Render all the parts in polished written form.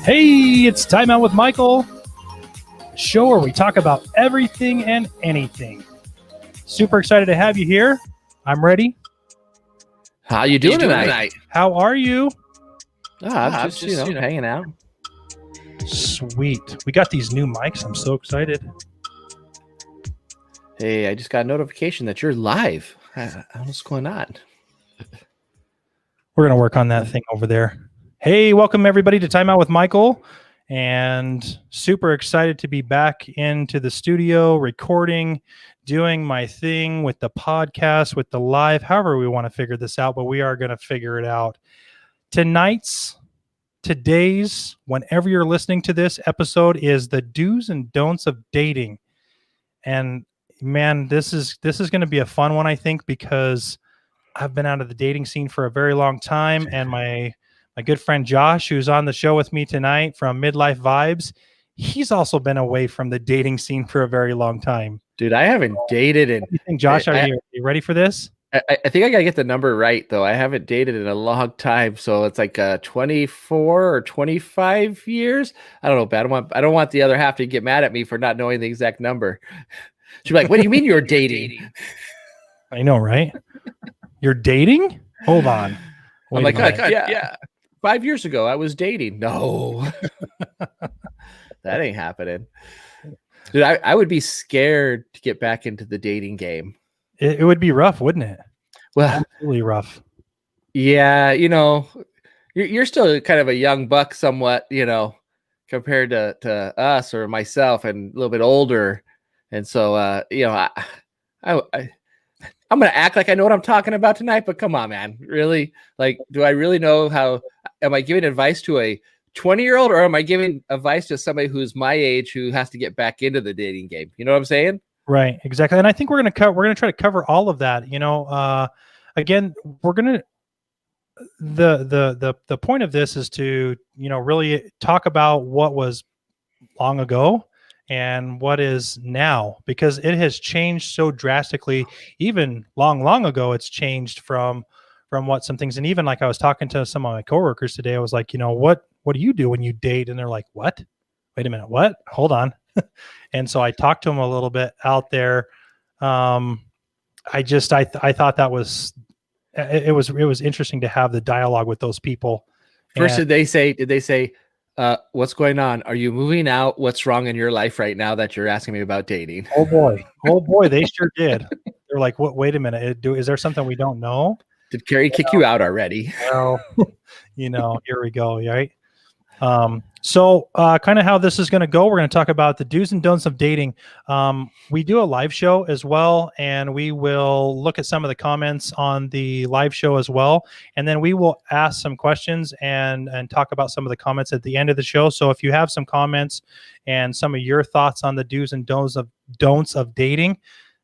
Hey, it's Time Out with Michael, a show where we talk about everything and anything. Super excited to have you here. I'm ready. How you doing tonight? How are you? I'm just hanging out. Sweet. We got these new mics. I'm so excited. Hey, I just got a notification that you're live. I don't know what's going on. We're going to work on that thing over there. Hey, welcome everybody to Time Out with Michael, and super excited to be back into the studio recording, doing my thing with the podcast, with the live, however we want to figure this out, but we are going to figure it out. Today's, whenever you're listening to this episode, is the do's and don'ts of dating. And man, this is going to be a fun one, I think, because I've been out of the dating scene for a very long time, and my good friend Josh, who's on the show with me tonight from Midlife Vibes, he's also been away from the dating scene for a very long time. Dude, I haven't dated in. What do you think, Josh? Are you ready for this? I think I gotta get the number right though. I haven't dated in a long time, so it's like 24 or 25 years. I don't know, but I don't want the other half to get mad at me for not knowing the exact number. She'd be like, "What do you mean you're dating?" I know, right? You're dating? Hold on. I'm like, yeah. 5 years ago, I was dating. No, that ain't happening. Dude, I would be scared to get back into the dating game. It would be rough, wouldn't it? Well, absolutely rough. Yeah, you're still kind of a young buck somewhat, compared to us or myself, and a little bit older. And so, I'm going to act like I know what I'm talking about tonight, but come on, man. Really? Like, do I really know how? Am I giving advice to a 20-year-old, or am I giving advice to somebody who's my age who has to get back into the dating game? You know what I'm saying? Right. Exactly. And I think we're going to try to cover all of that. Again, we're going to, the point of this is to, really talk about what was long ago and what is now, because it has changed so drastically. Even long ago, it's changed from what some things. And even like I was talking to some of my coworkers today, I was like, what do you do when you date? And they're like, what? Wait a minute. What? Hold on. And so I talked to them a little bit out there. I thought that was, it was interesting to have the dialogue with those people. First, did they say, what's going on? Are you moving out? What's wrong in your life right now that you're asking me about dating? Oh boy, they sure did. They're like, what? Wait a minute. Is there something we don't know? Did Carrie kick you out already? Well, here we go. Right. So kind of how this is going to go, we're going to talk about the do's and don'ts of dating. We do a live show as well, and we will look at some of the comments on the live show as well. And then we will ask some questions and talk about some of the comments at the end of the show. So if you have some comments and some of your thoughts on the do's and don'ts of dating,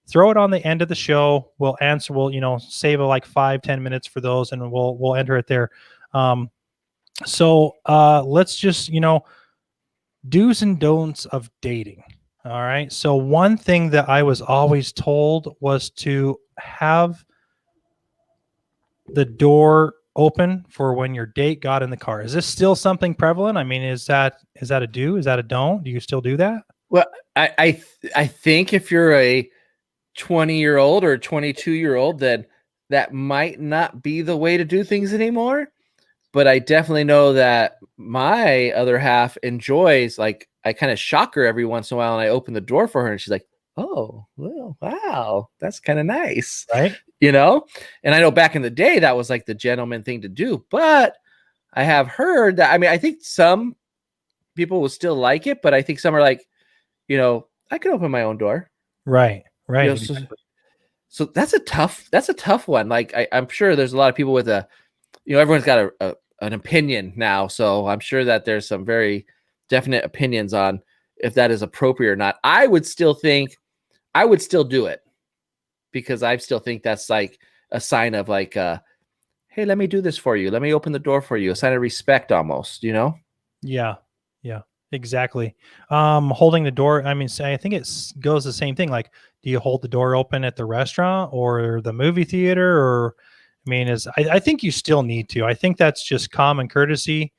throw it on the end of the show. We'll answer, we'll, save like 5-10 minutes for those, and we'll enter it there. So let's just, do's and don'ts of dating. All right. So one thing that I was always told was to have the door open for when your date got in the car. Is this still something prevalent? I mean, is that a do? Is that a don't? Do you still do that? Well, I think if you're a 20-year-old or 22-year-old, then that might not be the way to do things anymore. But I definitely know that my other half enjoys, like, I kind of shock her every once in a while, and I open the door for her, and she's like, oh, well, wow, that's kind of nice. Right. And I know back in the day that was like the gentleman thing to do, but I have heard that, I think some people will still like it, but I think some are like, I can open my own door. Right. So that's a tough one. Like, I'm sure there's a lot of people with everyone's got an opinion now. So I'm sure that there's some very definite opinions on if that is appropriate or not. I would still do it, because I still think that's like a sign of like, hey, let me do this for you. Let me open the door for you. A sign of respect almost, Yeah, exactly. Holding the door. I think it goes the same thing. Like, do you hold the door open at the restaurant or the movie theater, or I mean, I think you still need to. I think that's just common courtesy.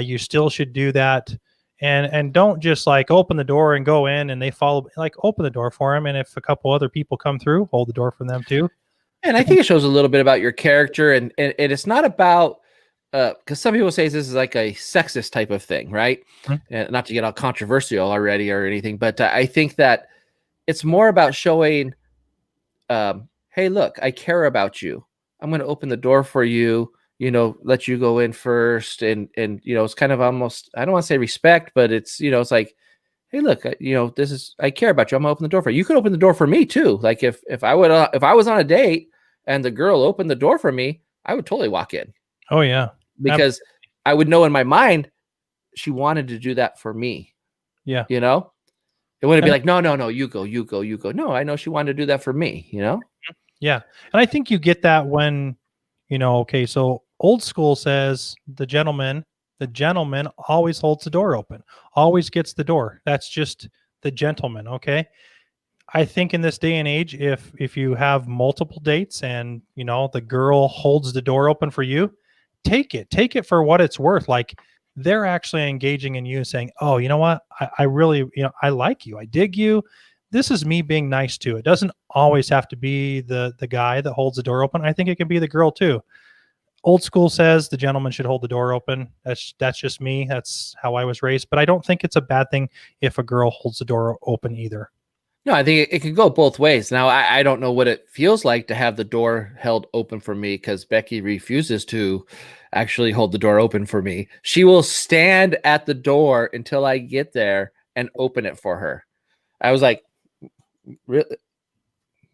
You still should do that, and don't just like open the door and go in and they follow. Like open the door for them, and if a couple other people come through, hold the door for them too. And I think it shows a little bit about your character, and it's not about because some people say this is like a sexist type of thing, right? Mhm. And not to get all controversial already or anything, but I think that it's more about showing, hey, look, I care about you. I'm going to open the door for you. Let you go in first, and it's kind of almost, I don't want to say respect, but it's it's like, hey, look, this is, I care about you. I'm gonna open the door for you. You could open the door for me too. Like if I was on a date and the girl opened the door for me, I would totally walk in Oh yeah, because I would know in my mind she wanted to do that for me. yeah. It wouldn't be like, no, you go. No, I know she wanted to do that for me. Yeah. And I think you get that when, okay, so old school says the gentleman always holds the door open, always gets the door. That's just the gentleman. Okay. I think in this day and age, if you have multiple dates and the girl holds the door open for you, take it for what it's worth. Like they're actually engaging in you saying, oh, you know what? I really, I like you. I dig you. This is me being nice to. It doesn't always have to be the guy that holds the door open. I think it can be the girl too. Old school says the gentleman should hold the door open. That's just me. That's how I was raised. But I don't think it's a bad thing if a girl holds the door open either. No, I think it can go both ways. Now, I don't know what it feels like to have the door held open for me because Becky refuses to actually hold the door open for me. She will stand at the door until I get there and open it for her. I was like, really?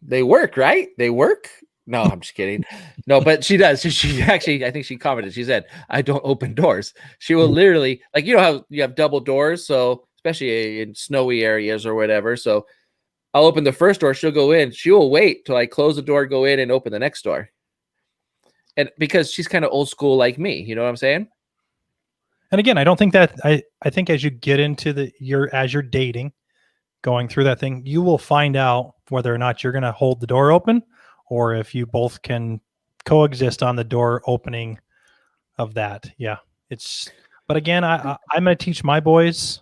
They work, right? They work? No, I'm just kidding. No, but she does. She actually, I think she commented, she said, I don't open doors. She will literally, like, how you have double doors. So especially in snowy areas or whatever. So I'll open the first door. She'll go in. She will wait till I close the door, go in and open the next door. And because she's kind of old school like me, you know what I'm saying? And again, I don't think that I think as you get into as you're dating, going through that thing, you will find out whether or not you're going to hold the door open or if you both can coexist on the door opening of that. Yeah. But again, I'm going to teach my boys,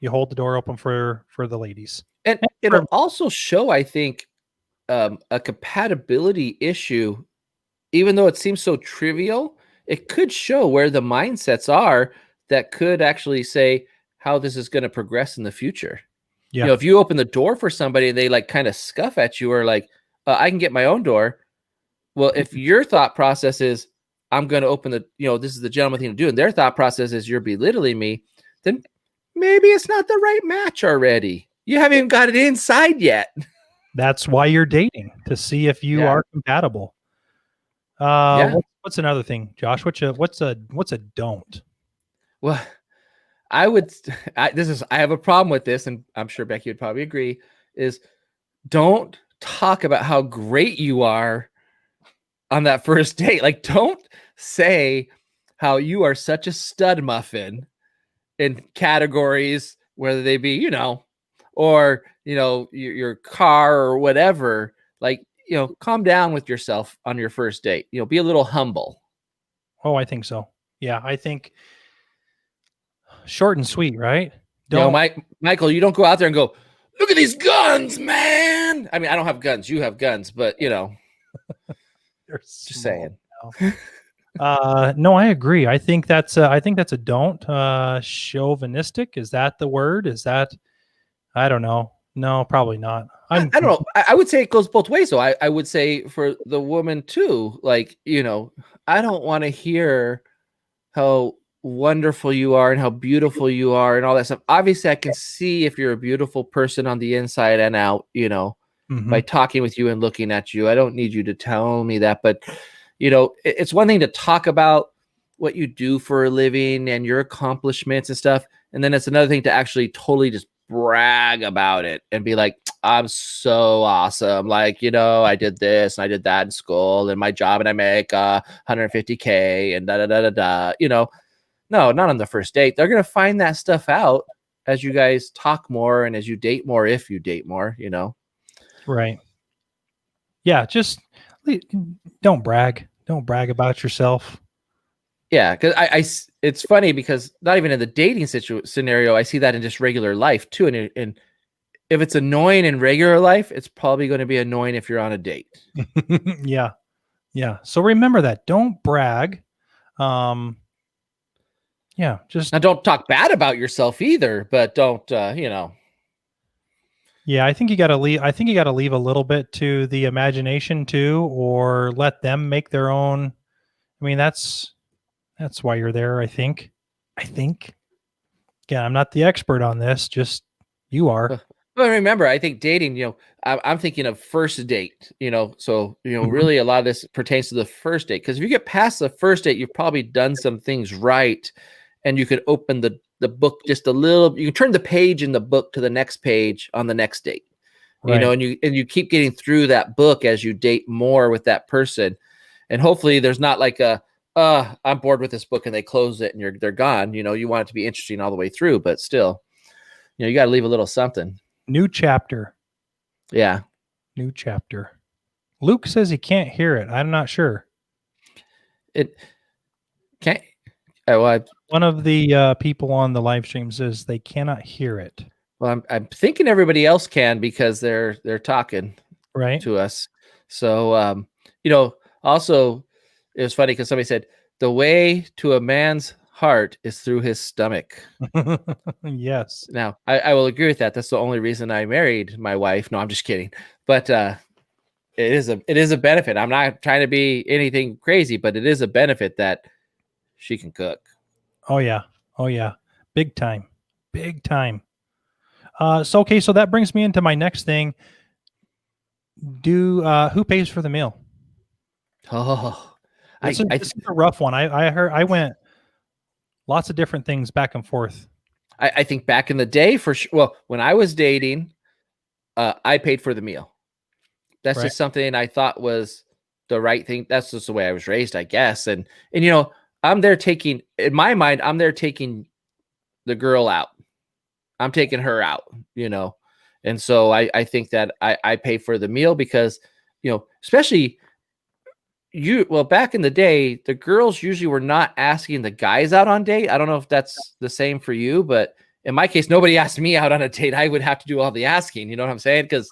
you hold the door open for the ladies. And it'll also show, I think, a compatibility issue, even though it seems so trivial, it could show where the mindsets are that could actually say how this is going to progress in the future. Yeah. If you open the door for somebody and they like kind of scuff at you or like, I can get my own door. Well, if your thought process is, I'm going to open this is the gentleman thing to do, and their thought process is you're belittling me, then maybe it's not the right match already. You haven't even got it inside yet. That's why you're dating, to see if you are compatible. What's another thing, Josh? What's a don't? Well, I have a problem with this, and I'm sure Becky would probably agree, is don't talk about how great you are on that first date. Like, don't say how you are such a stud muffin in categories, whether they be, or, your car or whatever. Like, calm down with yourself on your first date. Be a little humble. Oh, I think so. Yeah, I think short and sweet, right? Michael, you don't go out there and go, look at these guns, man. I mean, I don't have guns. You have guns, but just saying. No, I agree. I think that's a don't. Chauvinistic, is that the word? Is that, I don't know. No, probably not. I don't know. I would say it goes both ways. So I would say for the woman too, like, I don't want to hear how wonderful you are and how beautiful you are and all that stuff. Obviously, I can see if you're a beautiful person on the inside and out, by talking with you and looking at you. I don't need you to tell me that, but it's one thing to talk about what you do for a living and your accomplishments and stuff. And then it's another thing to actually totally just brag about it and be like, I'm so awesome. Like, I did this and I did that in school and my job and I make $150K and da da da da da. No, not on the first date. They're gonna find that stuff out as you guys talk more and as you date more, if you date more. Right. Yeah, just Don't brag. Don't brag about yourself. Yeah, because it's funny because not even in the dating scenario, I see that in just regular life too. And if it's annoying in regular life, it's probably going to be annoying if you're on a date. Yeah. Yeah. So remember that. Don't brag. Yeah, just Now, don't talk bad about yourself either, but don't, yeah, I think you got to leave. I think you got to leave a little bit to the imagination too, or let them make their own. I mean, that's why you're there. I think. I think. Again, I'm not the expert on this. Just you are. But remember, I think dating, I'm thinking of first date, so, Mhm. really a lot of this pertains to the first date. Because if you get past the first date, you've probably done some things right. And you could open the book just a little, you can turn the page in the book to the next page on the next date, Right. and you keep getting through that book as you date more with that person. And hopefully there's not like I'm bored with this book and they close it and they're gone. You want it to be interesting all the way through, but still, you got to leave a little something. New chapter. Yeah. New chapter. Luke says he can't hear it. I'm not sure. It can't. Well, One of the people on the live stream says they cannot hear it. I'm thinking everybody else can because they're talking Right. to us. So also it was funny because somebody said the way to a man's heart is through his stomach. Yes. Now I will agree with that. That's the only reason I married my wife. No, I'm just kidding. But it is a benefit. I'm not trying to be anything crazy, but it is a benefit that she can cook. Oh yeah. Oh yeah. Big time. Big time. So okay, so that brings me into my next thing. Who pays for the meal? Oh, This is a rough one. I went lots of different things back and forth. I think back in the day, for sure. Well, when I was dating, I paid for the meal. That's Right. just something I thought was the right thing. That's just the way I was raised, I guess. And I'm there taking, in my mind, I'm there taking the girl out. I'm taking her out, And so I think that I pay for the meal because, especially back in the day, the girls usually were not asking the guys out on date. I don't know if that's the same for you, but in my case, nobody asked me out on a date. I would have to do all the asking. You know what I'm saying? Because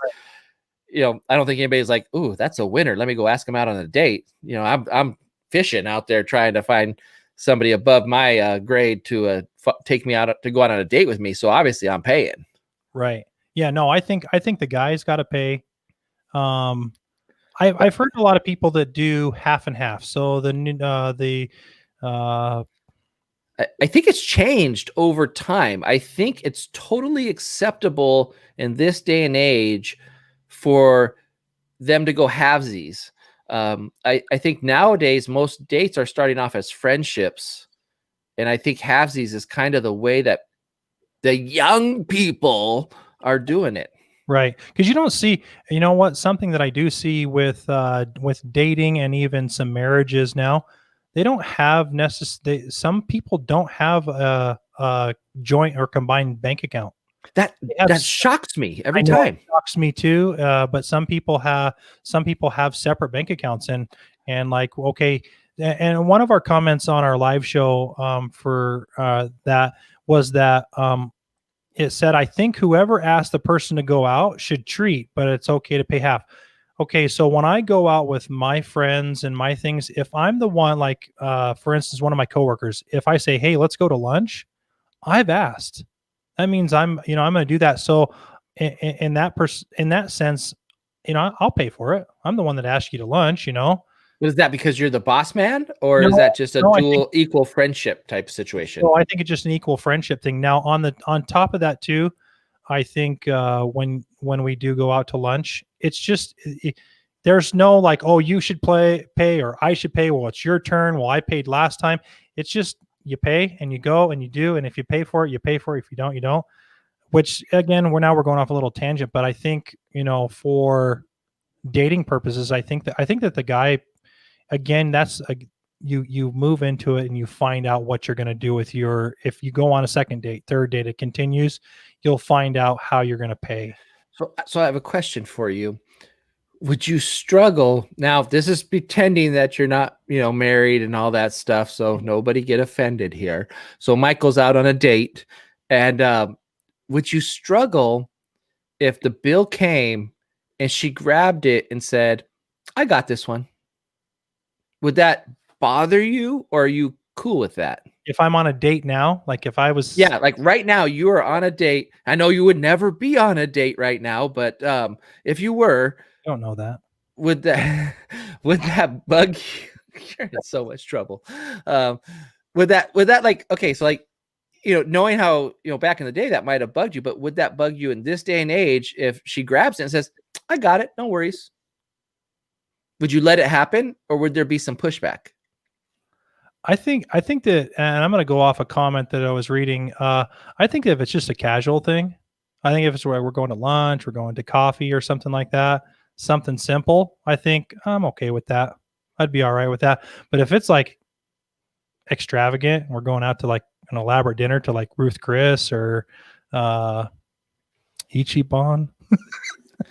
I don't think anybody's like, "Ooh, that's a winner. Let me go ask him out on a date." I'm fishing out there trying to find somebody above my grade to take me out to go out on a date with me. So obviously, I'm paying. Right. Yeah. No, I think the guys got to pay. I've heard a lot of people that do half and half. So I think it's changed over time. I think it's totally acceptable in this day and age for them to go halvesies. I think nowadays most dates are starting off as friendships, and I think halvesies is kind of the way that the young people are doing it. right, because you don't see, you know what, something that I do see with dating and even some marriages now, they don't have some people don't have a joint or combined bank account. That Have shocks me every I know it time. shocks me too, but some people have separate bank accounts and like okay, and one of our comments on our live show for that was that it said, I think whoever asked the person to go out should treat, but it's okay to pay half. Okay, so when I go out with my friends and my things, if I'm the one, like for instance, one of my coworkers, if I say, "Hey, let's go to lunch," I've asked. That means I'm going to do that. So in that sense, I'll pay for it. I'm the one that asked you to lunch. Is that because you're the boss man, or No, is that just a no, dual equal friendship type situation? I think it's just an equal friendship thing. Now on top of that too, I think when we do go out to lunch, it's just there's no like, oh, you should pay or I should pay. Well, it's your turn. Well, I paid last time. It's just you pay and you go and you do, and if you pay for it, you pay for it. If you don't, you don't. Which again, we're going off a little tangent, but I think for dating purposes, I think that the guy, again, that's you move into it and you find out what you're going to do with if you go on a second date, third date, it continues, you'll find out how you're going to pay. So I have a question for you. would you struggle now? This is pretending that you're not, married and all that stuff. So nobody get offended here. So Michael's out on a date, and would you struggle if the bill came and she grabbed it and said, "I got this one"? Would that bother you, or are you cool with that? If I'm on a date now, like if I was, Yeah, like right now you are on a date. I know you would never be on a date right now, but if you were, I don't know that. would that would that bug you? You're in so much trouble. Um, would that like, okay, so like, knowing how, back in the day that might have bugged you, but would that bug you in this day and age if she grabs it and says, "I got it, no worries"? Would you let it happen, or would there be some pushback? I think that, and I'm going to go off a comment that I was reading. I think if it's just a casual thing, I think if it's where we're going to lunch, we're going to coffee or something like that, something simple, I think I'm okay with that. I'd be all right with that. But if it's like extravagant, we're going out to like an elaborate dinner to like Ruth Chris or Ichiban.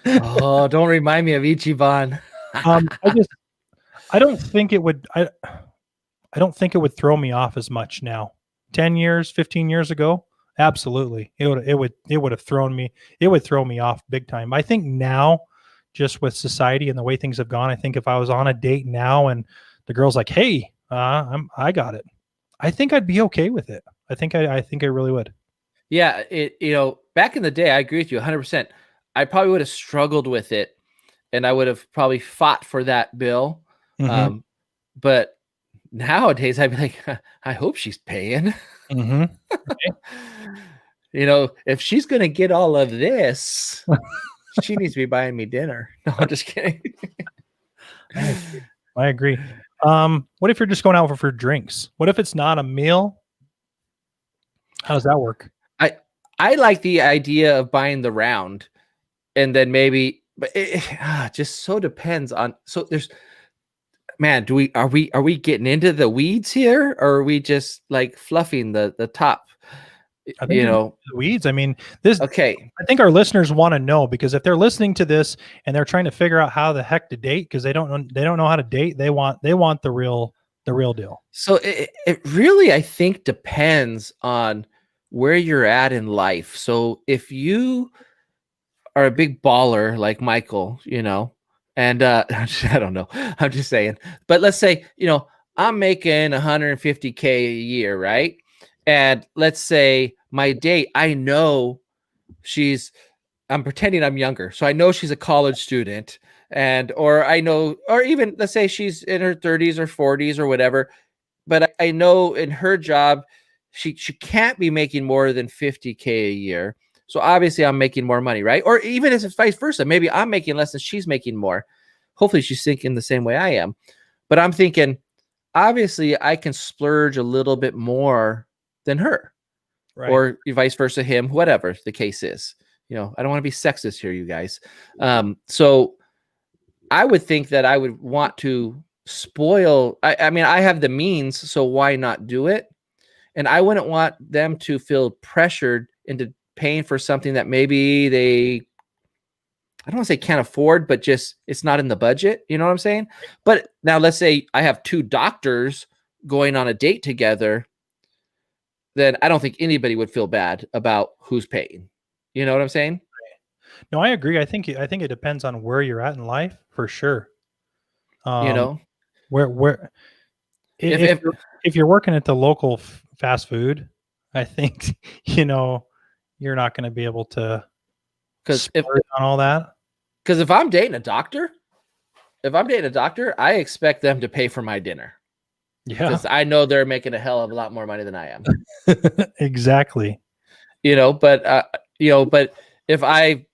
Oh, don't remind me of Ichiban. I don't think it would. I don't think it would throw me off as much now. 10 years, 15 years ago, absolutely. It would have thrown me. It would throw me off big time. I think now, just with society and the way things have gone, I think if I was on a date now and the girl's like, "Hey, I got it," I think I'd be okay with it. I think I really would. Yeah, back in the day, I agree with you 100%. I probably would have struggled with it, and I would have probably fought for that bill. Mm-hmm. But nowadays, I'd be like, I hope she's paying. Mm-hmm. If she's gonna get all of this, she needs to be buying me dinner. No, I'm just kidding. I agree. What if you're just going out for drinks? What if it's not a meal? How does that work? I like the idea of buying the round, and then maybe, but it just so depends on. So there's, man, are we getting into the weeds here, or are we just like fluffing the top? I think the weeds. I mean, this. Okay. I think our listeners want to know, because if they're listening to this and they're trying to figure out how the heck to date because they don't know how to date, they want the real deal. So it really, I think, depends on where you're at in life. So if you are a big baller like Michael, and I don't know, I'm just saying, but let's say, I'm making 150K a year, right? And let's say my date, I know I'm pretending I'm younger. So I know she's a college student, or I know, or even let's say she's in her 30s or 40s or whatever. But I know in her job, she can't be making more than 50K a year. So obviously I'm making more money, right? Or even if it's vice versa, maybe I'm making less than she's making more. Hopefully she's thinking the same way I am. But I'm thinking, obviously I can splurge a little bit more than her, Right. Or vice versa, him, whatever the case is. I don't want to be sexist here, you guys. So I would think that I would want to spoil. I mean, I have the means, so why not do it? And I wouldn't want them to feel pressured into paying for something that maybe I don't want to say can't afford, but just it's not in the budget. You know what I'm saying? But now let's say I have two doctors going on a date together, then I don't think anybody would feel bad about who's paying. You know what I'm saying? No, I agree. I think it depends on where you're at in life, for sure. Where if you're working at the local fast food, I think you're not going to be able to, because on all that. Because if I'm dating a doctor, I expect them to pay for my dinner. Yeah, because I know they're making a hell of a lot more money than I am. Exactly. But if I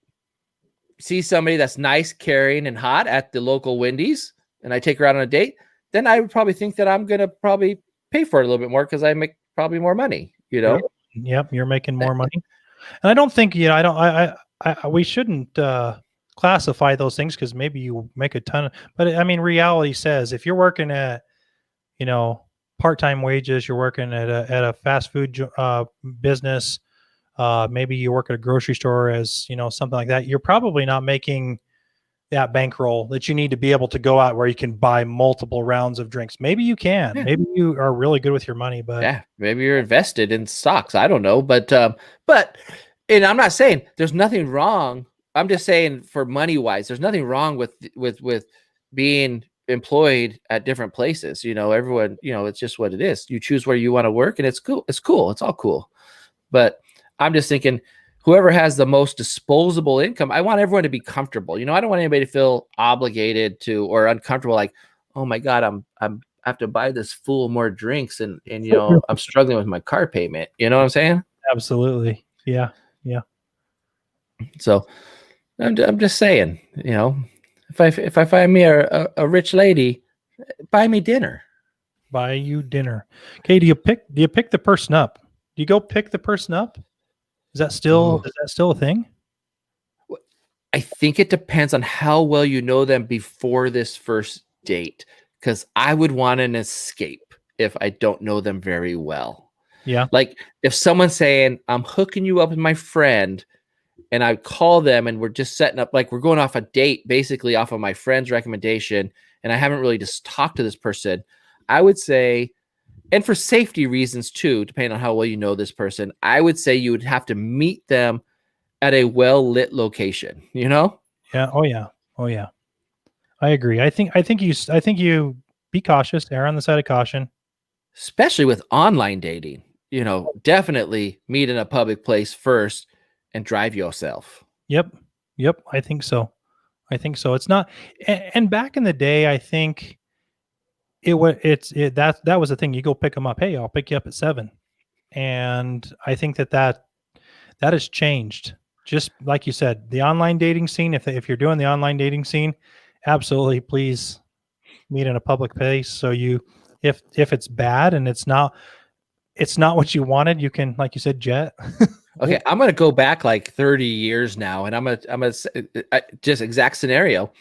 see somebody that's nice, caring, and hot at the local Wendy's, and I take her out on a date, then I would probably think that I'm gonna probably pay for it a little bit more because I make probably more money. Yep, you're making more money, and I don't think we shouldn't classify those things because maybe you make a ton of. But I mean, reality says if you're working at part-time wages, you're working at a fast food business. Maybe you work at a grocery store as something like that. You're probably not making that bankroll that you need to be able to go out where you can buy multiple rounds of drinks. Maybe you can. Yeah. Maybe you are really good with your money, but Yeah, maybe you're invested in stocks. I don't know, but and I'm not saying there's nothing wrong. I'm just saying for money wise, there's nothing wrong with being employed at different places. Everyone, it's just what it is. You choose where you want to work, and it's cool. It's cool. It's all cool. But I'm just thinking, whoever has the most disposable income, I want everyone to be comfortable. I don't want anybody to feel obligated to or uncomfortable. Like, oh my God, I have to buy this fool more drinks, and I'm struggling with my car payment. You know what I'm saying? absolutely. Yeah. So I'm just saying, if I find me a rich lady, buy me dinner. Buy you dinner. Okay. Do you pick the person up? Do you go pick the person up? Is that still a thing? I think it depends on how well you know them before this first date, because I would want an escape if I don't know them very well. Yeah. Like if someone's saying, I'm hooking you up with my friend, and I call them and we're just setting up, like we're going off a date, basically off of my friend's recommendation, and I haven't really just talked to this person, I would say, and for safety reasons too, depending on how well you know this person, I would say you would have to meet them at a well-lit location, Yeah. Oh yeah. I agree. I think you be cautious, err on the side of caution. Especially with online dating. Definitely meet in a public place first and drive yourself. Yep. I think so. It's not, and back in the day, I think that was the thing. You go pick them up. Hey, I'll pick you up at 7. And I think that has changed. Just like you said, the online dating scene, if you're doing the online dating scene, absolutely, please meet in a public place. So if it's bad and it's not what you wanted, you can, like you said, jet. Okay, I'm gonna go back like 30 years now, and I'm gonna just exact scenario.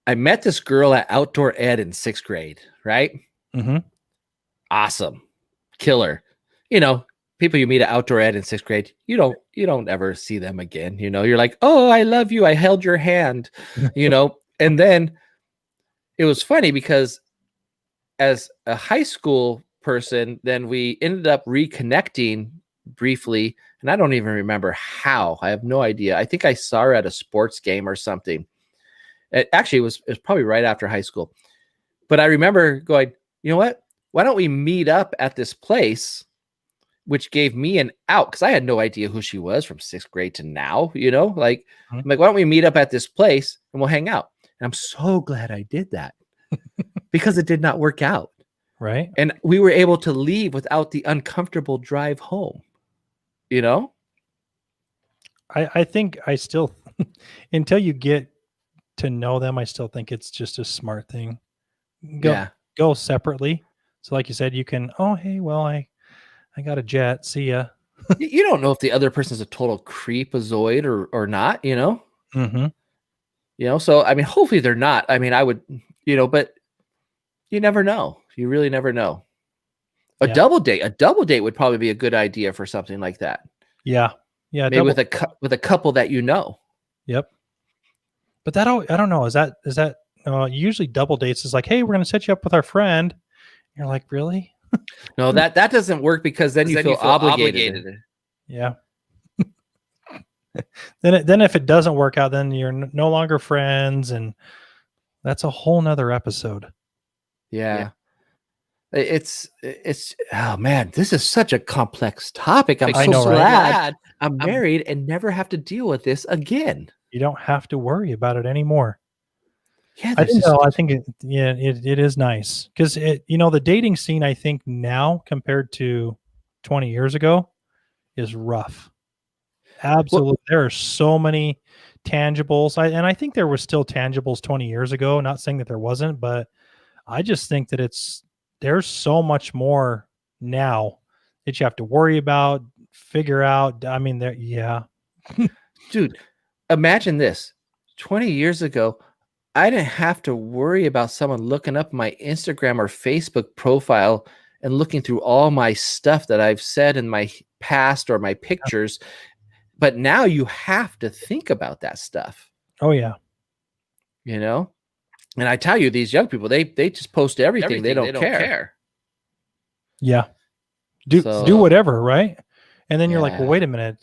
I met this girl at outdoor ed in 6th grade, right? Mm-hmm. Awesome, killer. People you meet at outdoor ed in 6th grade, you don't ever see them again. You're like, oh, I love you, I held your hand, and then it was funny because as a high school person, then we ended up reconnecting briefly, and I don't even remember how. I have no idea. I think I saw her at a sports game or something. It was probably right after high school. But I remember going, you know what? Why don't we meet up at this place, which gave me an out, because I had no idea who she was from 6th grade to now, I'm like, why don't we meet up at this place and we'll hang out? And I'm so glad I did that because it did not work out. Right. And we were able to leave without the uncomfortable drive home, I think I still, until you get to know them, I still think it's just a smart thing. Go separately. So like you said, you can, oh, hey, well, I got a jet. See ya. You don't know if the other person's a total creepazoid or not, Mm-hmm. So, I mean, hopefully they're not. I mean, I would, but you never know. You really never know. A double date would probably be a good idea for something like that. Yeah. Maybe with a couple that Yep. But that, I don't know. Is that usually double dates is like, hey, we're going to set you up with our friend. You're like, really? No, that doesn't work, because then you feel obligated. Yeah. Then if it doesn't work out, then you're no longer friends, and that's a whole nother episode. Yeah. It's oh man, this is such a complex topic. I'm so glad I'm married and never have to deal with this again. You don't have to worry about it anymore. Yeah, I think it is nice, because the dating scene, I think now compared to 20 years ago is rough. Absolutely. Well, there are so many tangibles. And I think there were still tangibles 20 years ago, not saying that there wasn't, but I just think that there's so much more now that you have to worry about, figure out. I mean, Dude, imagine this. 20 years ago, I didn't have to worry about someone looking up my Instagram or Facebook profile and looking through all my stuff that I've said in my past or my pictures. But now you have to think about that stuff. Oh yeah. you know. And I tell you, these young people, they just post everything. They don't care. Yeah. Do So whatever, right? And then you're like, well, yeah. wait a minute.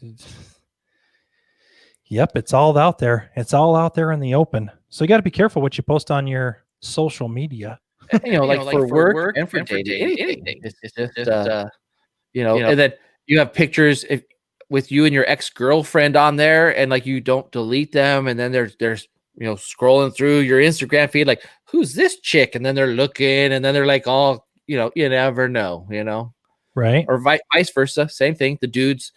Yep, it's all out there. It's all out there in the open. So you got to be careful what you post on your social media. Like for work and for dating, anything. It's just and then you have pictures with you and your ex-girlfriend on there, and like you don't delete them, and then there's scrolling through your Instagram feed, like, who's this chick? And then they're looking, and then they're like, all, you never know, Right. or vice versa. Same thing. The dudes,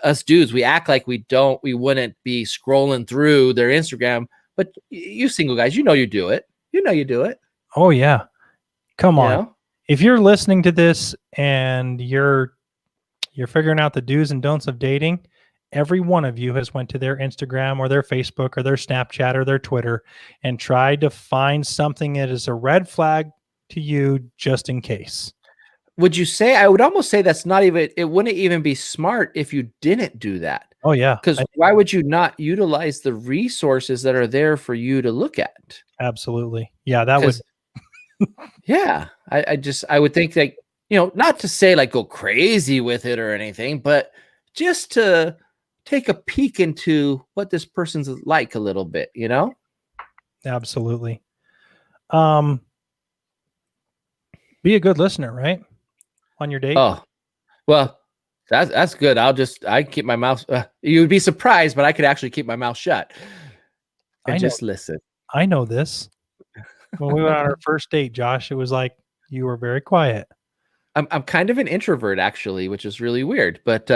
us dudes, we act like we wouldn't be scrolling through their Instagram, but you single guys, you do it. You do it. Oh yeah. Come on. know? If you're listening to this and you're figuring out the do's and don'ts of dating, every one of you has went to their Instagram or their Facebook or their Snapchat or their Twitter and tried to find something that is a red flag to you just in case. Would you say, I would almost say that's not even, it wouldn't even be smart if you didn't do that. Oh yeah. Because why would you not utilize the resources that are there for you to look at? Absolutely. Yeah, that would. Yeah. I would think like, not to say like go crazy with it or anything, but just to take a peek into what this person's like a little bit, Absolutely. Be a good listener, right? On your date. Oh, well, that's good. I keep my mouth. You would be surprised, but I could actually keep my mouth shut and just listen. I know this. When we went on our first date, Josh, it was like you were very quiet. I'm kind of an introvert actually, which is really weird, but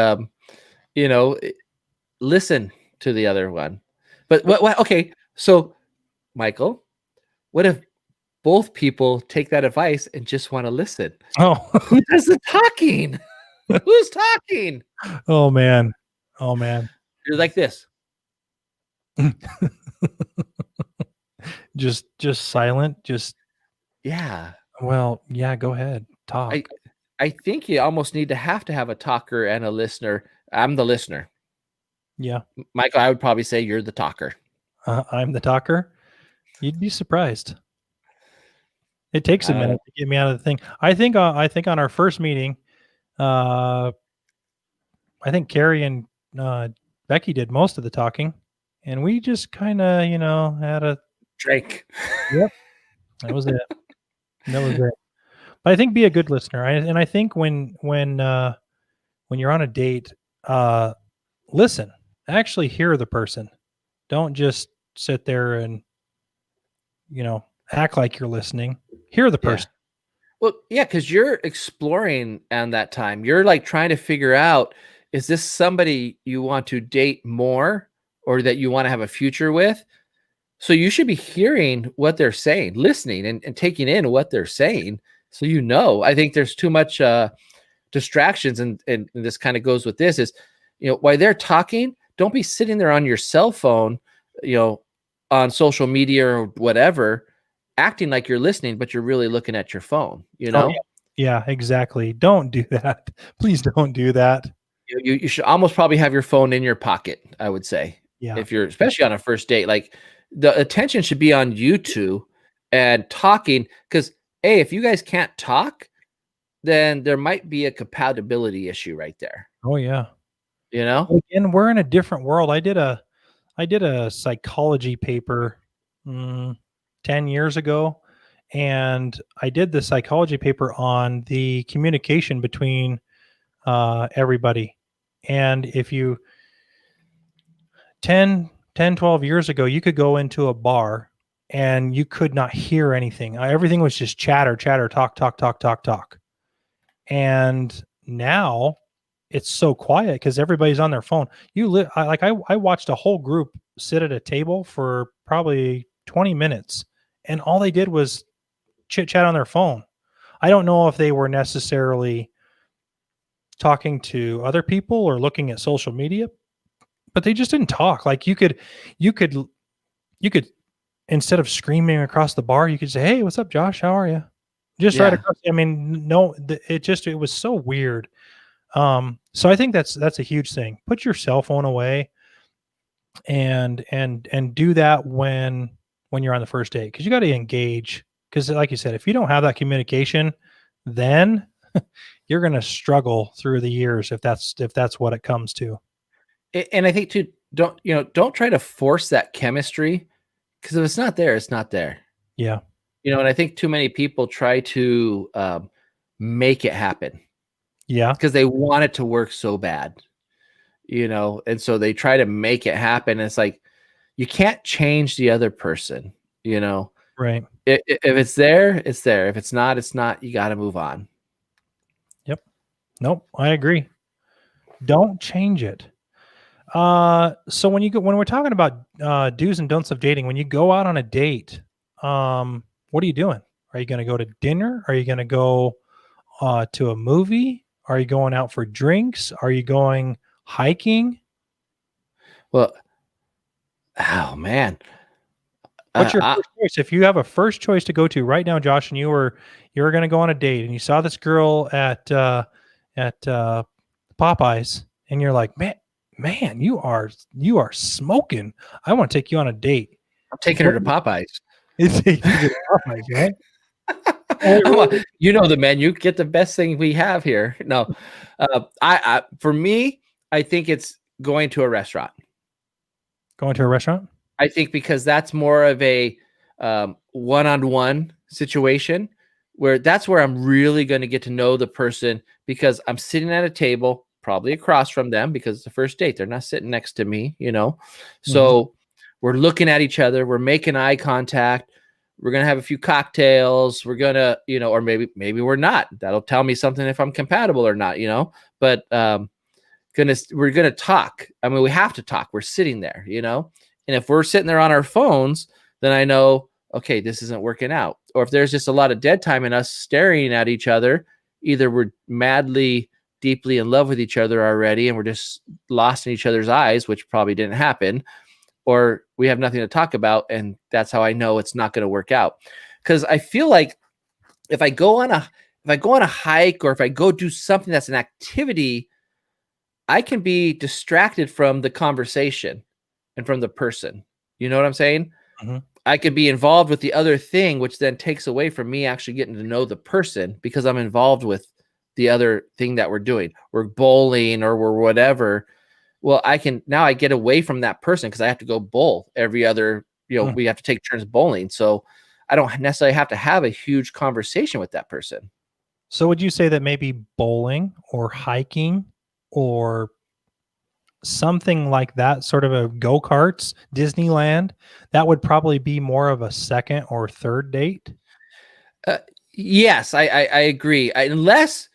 listen to the other one. But what okay, so Michael, what if both people take that advice and just want to listen? Oh, who does the talking? Who's talking? Oh man. Oh man. You're like this. just silent. Just yeah. Well, yeah, go ahead. Talk. I think you almost need to have a talker and a listener. I'm the listener. Yeah. Michael, I would probably say you're the talker. I'm the talker. You'd be surprised. It takes a minute to get me out of the thing. I think on our first meeting, I think Carrie and Becky did most of the talking, and we just kind of, had a drink. Yep. That was it. But I think be a good listener. And I think when you're on a date, listen. Actually hear the person. Don't just sit there and act like you're listening. Hear the person. Well, yeah, because you're exploring on that time. You're like trying to figure out, is this somebody you want to date more or that you want to have a future with? So you should be hearing what they're saying, listening and taking in what they're saying. So, I think there's too much distractions. And this kind of goes with this is, while they're talking, don't be sitting there on your cell phone, on social media or whatever, acting like you're listening, but you're really looking at your phone, Oh, yeah, exactly. Don't do that. Please don't do that. You should almost probably have your phone in your pocket, I would say. Yeah. If you're, especially on a first date, like the attention should be on you two and talking. Because if you guys can't talk, then there might be a compatibility issue right there. Oh yeah. And we're in a different world. I did a psychology paper 10 years ago, and I did the psychology paper on the communication between everybody. And if you 10, 12 years ago, you could go into a bar and you could not hear anything. Everything was just chatter, talk. And now it's so quiet because everybody's on their phone. I watched a whole group sit at a table for probably 20 minutes, and all they did was chit chat on their phone. I don't know if they were necessarily talking to other people or looking at social media, but they just didn't talk. Like you could instead of screaming across the bar, you could say, "Hey, what's up, Josh? How are you?" Just right across. I mean, no, it was so weird. So I think that's a huge thing. Put your cell phone away and do that when when you're on the first date, because you got to engage. Because, like you said, if you don't have that communication, then you're going to struggle through the years if that's what it comes to. And I think too, don't try to force that chemistry, because if it's not there, it's not there. Yeah. And I think too many people try to make it happen. Yeah. Because they want it to work so bad, and so they try to make it happen. And it's like, you can't change the other person, Right. If it's there, it's there. If it's not, it's not. You got to move on. Yep. Nope. I agree. Don't change it. So when we're talking about do's and don'ts of dating, when you go out on a date, what are you doing? Are you going to go to dinner? Are you going to go to a movie? Are you going out for drinks? Are you going hiking? Well, oh man, What's your first choice? If you have a first choice to go to right now, Josh, and you were going to go on a date, and you saw this girl at Popeyes, and you're like, man, you are smoking. I want to take you on a date. I'm taking her to Popeyes. Popeyes, right? The menu. Get the best thing we have here. No, for me, I think it's going to a restaurant. Going to a restaurant? I think because that's more of a one-on-one situation, where that's where I'm really going to get to know the person, because I'm sitting at a table, probably across from them, because it's the first date. They're not sitting next to me, So we're looking at each other. We're making eye contact. We're going to have a few cocktails. We're going to, or maybe we're not. That'll tell me something if I'm compatible or not, but we're going to talk. I mean, we have to talk. We're sitting there, and if we're sitting there on our phones, then I know, okay, this isn't working out. Or if there's just a lot of dead time in us staring at each other, either we're madly, deeply in love with each other already, and we're just lost in each other's eyes, which probably didn't happen, or we have nothing to talk about. And that's how I know it's not going to work out. Because I feel like if I go on a hike, or if I go do something that's an activity, I can be distracted from the conversation and from the person. You know what I'm saying? Mm-hmm. I could be involved with the other thing, which then takes away from me actually getting to know the person, because I'm involved with the other thing that we're doing. We're bowling or we're whatever. Well, I get away from that person because I have to go bowl every other, we have to take turns bowling. So I don't necessarily have to have a huge conversation with that person. So would you say that maybe bowling or hiking or something like that, sort of a go-karts, Disneyland, that would probably be more of a second or third date? Yes, I agree. Unless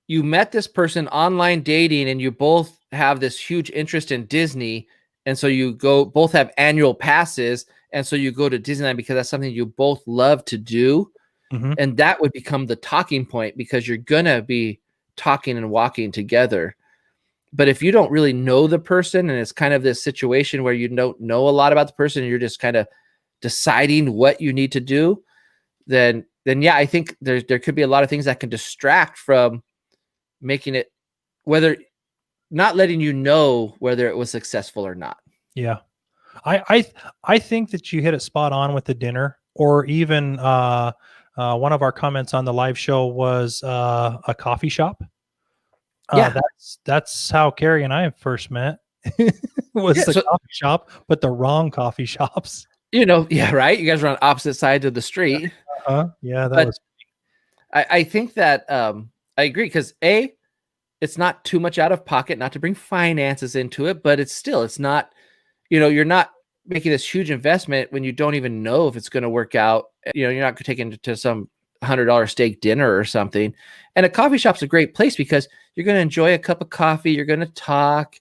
you met this person online dating and you both have this huge interest in Disney, and so you both have annual passes, and so you go to Disneyland because that's something you both love to do. Mm-hmm. And that would become the talking point, because you're going to be talking and walking together. But if you don't really know the person, and it's kind of this situation where you don't know a lot about the person, and you're just kind of deciding what you need to do, then yeah, I think there could be a lot of things that can distract from making it, whether not letting you know whether it was successful or not. Yeah. I think that you hit it spot on with the dinner, or even one of our comments on the live show was a coffee shop. Yeah, that's how Carrie and I first met. Was the coffee shop, but the wrong coffee shops. Yeah, right. You guys were on opposite sides of the street. Yeah, that was. I think that I agree, because it's not too much out of pocket, not to bring finances into it, but it's not, you're not making this huge investment when you don't even know if it's going to work out. You're not taking to some $100 steak dinner or something. And a coffee shop's a great place because you're going to enjoy a cup of coffee. You're going to talk,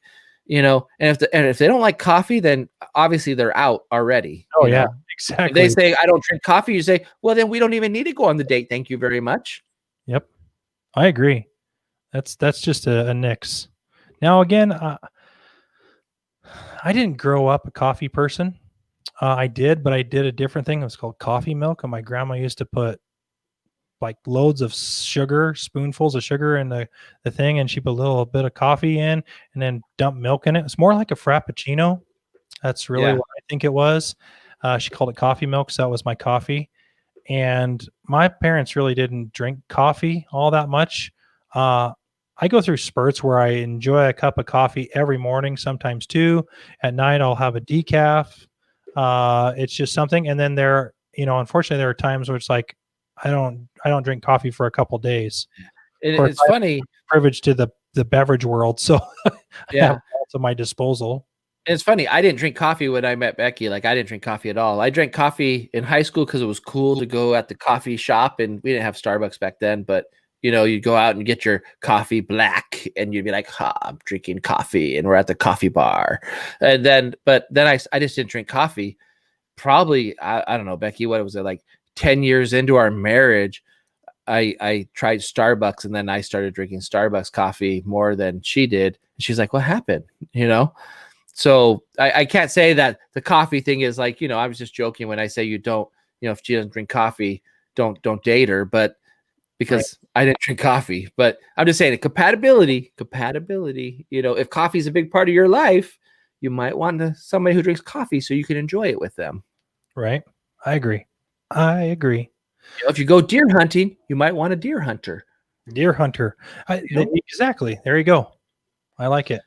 and if they don't like coffee, then obviously they're out already. Oh yeah, exactly. If they say, I don't drink coffee, you say, well, then we don't even need to go on the date. Thank you very much. Yep. I agree. That's just a nix. Now, again, I didn't grow up a coffee person. I did, but I did a different thing. It was called coffee milk. And my grandma used to put like loads of sugar, spoonfuls of sugar in the thing, and she put a little bit of coffee in and then dump milk in it. It's more like a frappuccino. That's really what I think it was. She called it coffee milk, so that was my coffee. And my parents really didn't drink coffee all that much. I go through spurts where I enjoy a cup of coffee every morning, sometimes two. At night, I'll have a decaf. It's just something. And then unfortunately, there are times where it's like I don't drink coffee for a couple days. Of course, It's funny. Privileged to the beverage world, so I Yeah. have lots at my disposal. It's funny. I didn't drink coffee when I met Becky. Like, I didn't drink coffee at all. I drank coffee in high school because it was cool to go at the coffee shop, and we didn't have Starbucks back then. But you'd go out and get your coffee black, and you'd be like, I'm drinking coffee, and we're at the coffee bar. And then I just didn't drink coffee. Probably, I don't know, Becky, what was it, like 10 years into our marriage? I tried Starbucks, and then I started drinking Starbucks coffee more than she did. And she's like, what happened? So I can't say that the coffee thing is like, I was just joking when I say you don't, if she doesn't drink coffee, don't date her, but because I didn't drink coffee. But I'm just saying compatibility, if coffee is a big part of your life, you might want somebody who drinks coffee so you can enjoy it with them. Right. I agree. If you go deer hunting, you might want a deer hunter. Deer hunter. Exactly. There you go. I like it.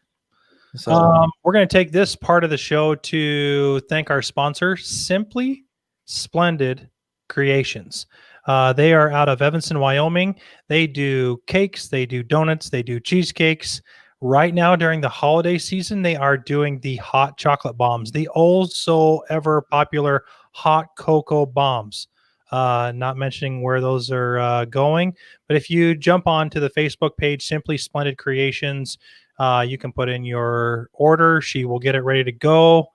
So we're going to take this part of the show to thank our sponsor, Simply Splendid Creations. They are out of Evanston, Wyoming. They do cakes, they do donuts, they do cheesecakes. Right now, during the holiday season, they are doing the hot chocolate bombs, the old so ever popular hot cocoa bombs. Not mentioning where those are going, but if you jump onto the Facebook page, Simply Splendid Creations, you can put in your order. She will get it ready to go.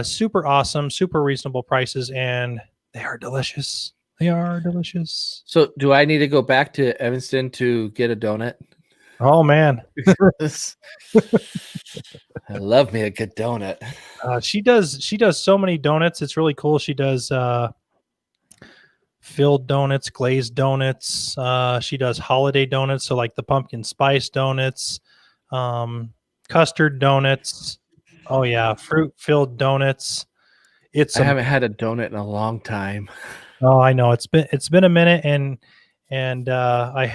Super awesome, super reasonable prices, and they are delicious. They are delicious. So do I need to go back to Evanston to get a donut? Oh, man. I love me a good donut. She does so many donuts. It's really cool. She does filled donuts, glazed donuts. She does holiday donuts, so like the pumpkin spice donuts, custard donuts. Oh yeah, fruit filled donuts. I haven't had a donut in a long time. Oh, I know it's been a minute, and I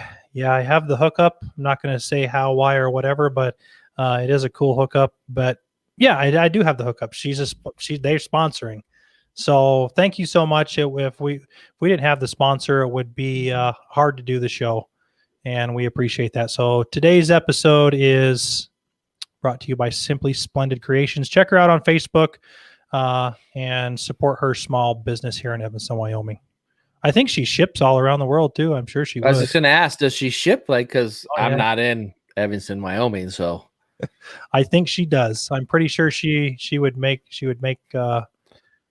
have the hookup. I'm not going to say how, why, or whatever, but it is a cool hookup. But yeah, I do have the hookup. They're sponsoring. So thank you so much. If we didn't have the sponsor, it would be hard to do the show, and we appreciate that. So today's episode is brought to you by Simply Splendid Creations. Check her out on Facebook and support her small business here in Evanston, Wyoming. I think she ships all around the world too. I'm sure she would. I was just going to ask, does she ship? Like, because I'm not in Evanston, Wyoming, so I think she does. I'm pretty sure she would make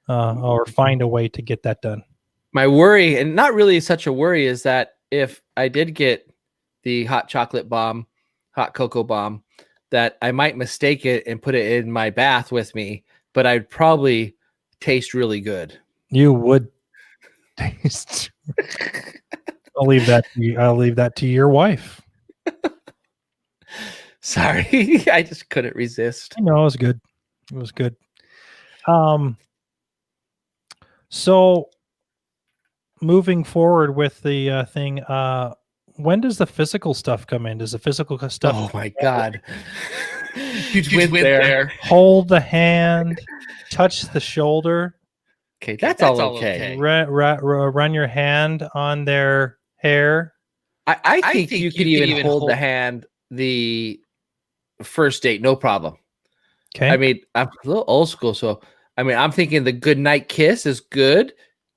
or find a way to get that done. My worry, and not really such a worry, is that if I did get the hot chocolate bomb, hot cocoa bomb, that I might mistake it and put it in my bath with me, but I'd probably taste really good. You would taste. I'll leave that to your wife. Sorry, I just couldn't resist. No, it was good. It was good. So moving forward with the thing, when does the physical stuff come in? Does the physical stuff? Oh my God. You went there. Hold the hand, touch the shoulder. Okay, that's all okay. Run your hand on their hair. I think you could even hold the hand the first date, no problem. Okay. I mean, I'm a little old school, so I mean, I'm thinking the good night kiss is good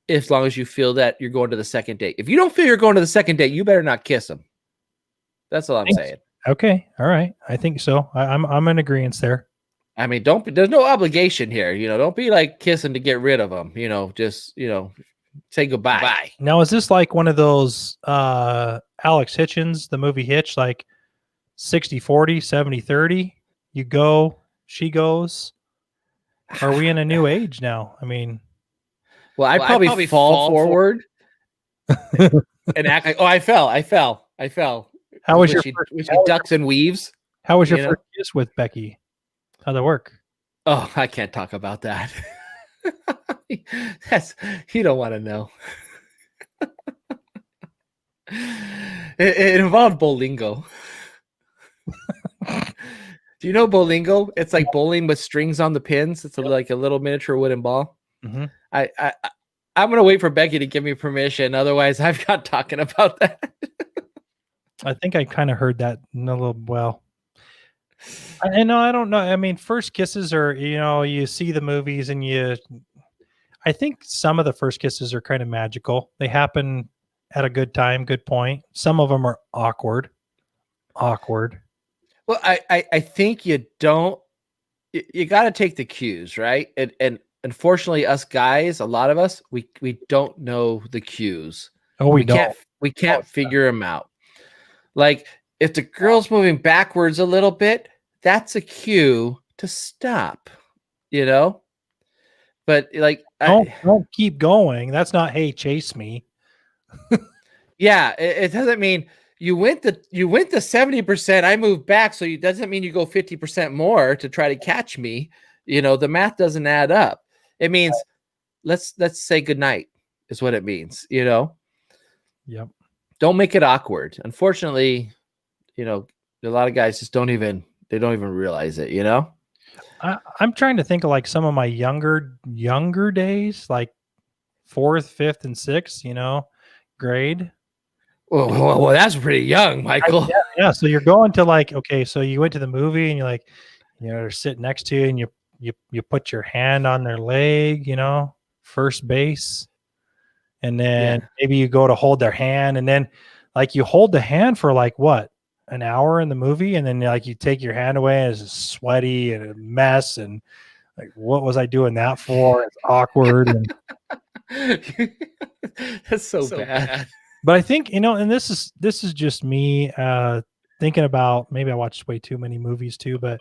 as long as you feel that you're going to the second date. If you don't feel you're going to the second date, you better not kiss them. That's all I'm saying. Okay. All right. I think so. I'm in agreement there. I mean, there's no obligation here. Don't be like kissing to get rid of them. Just, say goodbye. Bye. Now, is this like one of those Alex Hitchens, the movie Hitch, like 60-40, 70-30? You go, she goes. Are we in a new age now? I mean, well, I'd probably fall forward and act like, oh, I fell. How was your ducks and weaves? How was your first kiss with Becky? How'd that work? Oh, I can't talk about that. That's you don't want to know. It involved Bolingo. Do you know Bolingo? It's like bowling with strings on the pins. It's like a little miniature wooden ball. Mm-hmm. I'm gonna wait for Becky to give me permission. Otherwise, I've got talking about that. I think I kind of heard that in a little. Well, I know. I don't know. I mean, first kisses are, you see the movies and I think some of the first kisses are kind of magical. They happen at a good time, good point. Some of them are awkward. Well, I think you don't. You got to take the cues, right? And unfortunately, us guys, a lot of us, we don't know the cues. Oh, we don't. We can't figure them out. Like if the girl's moving backwards a little bit, that's a cue to stop. But like, don't keep going. That's not, hey, chase me. Yeah, it doesn't mean you went the 70%. I moved back, so it doesn't mean you go 50% more to try to catch me. The math doesn't add up. It means let's say goodnight is what it means. Yep. Don't make it awkward. Unfortunately, a lot of guys just don't even realize it. I'm trying to think of like some of my younger days, like 4th, 5th, and 6th, grade. Well, that's pretty young, Michael. Yeah. So you're going to like, okay, so you went to the movie and you're like, they're sitting next to you and you put your hand on their leg, first base. And then maybe you go to hold their hand and then like you hold the hand for like what? An hour in the movie. And then like you take your hand away and it's sweaty and a mess. And like, what was I doing that for? It's awkward. And that's so bad. But I think, and this is just me thinking about, maybe I watched way too many movies too, but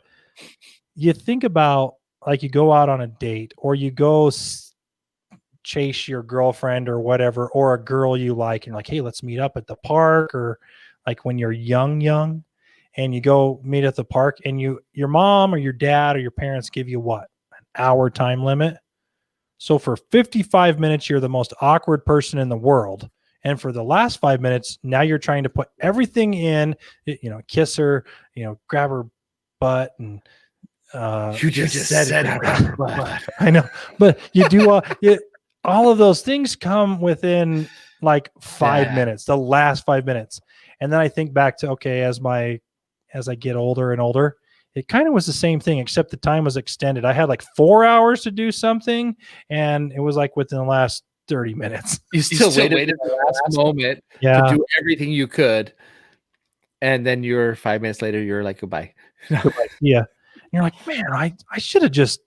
you think about like you go out on a date or you go chase your girlfriend or whatever, or a girl you like, and you're like, hey, let's meet up at the park, or like when you're young and you go meet at the park and your mom or your dad or your parents give you what? An hour time limit. So for 55 minutes, you're the most awkward person in the world. And for the last 5 minutes, now you're trying to put everything in, kiss her, grab her butt. And you just said it. Butt. I know, but you do all of those things come within like 5 minutes, the last 5 minutes. And then I think back to, okay, as I get older and older, it kind of was the same thing, except the time was extended. I had like 4 hours to do something, and it was like within the last 30 minutes. You still waited the last moment to do everything you could. And then you're 5 minutes later, you're like, goodbye. Yeah. And you're like, man, I should have just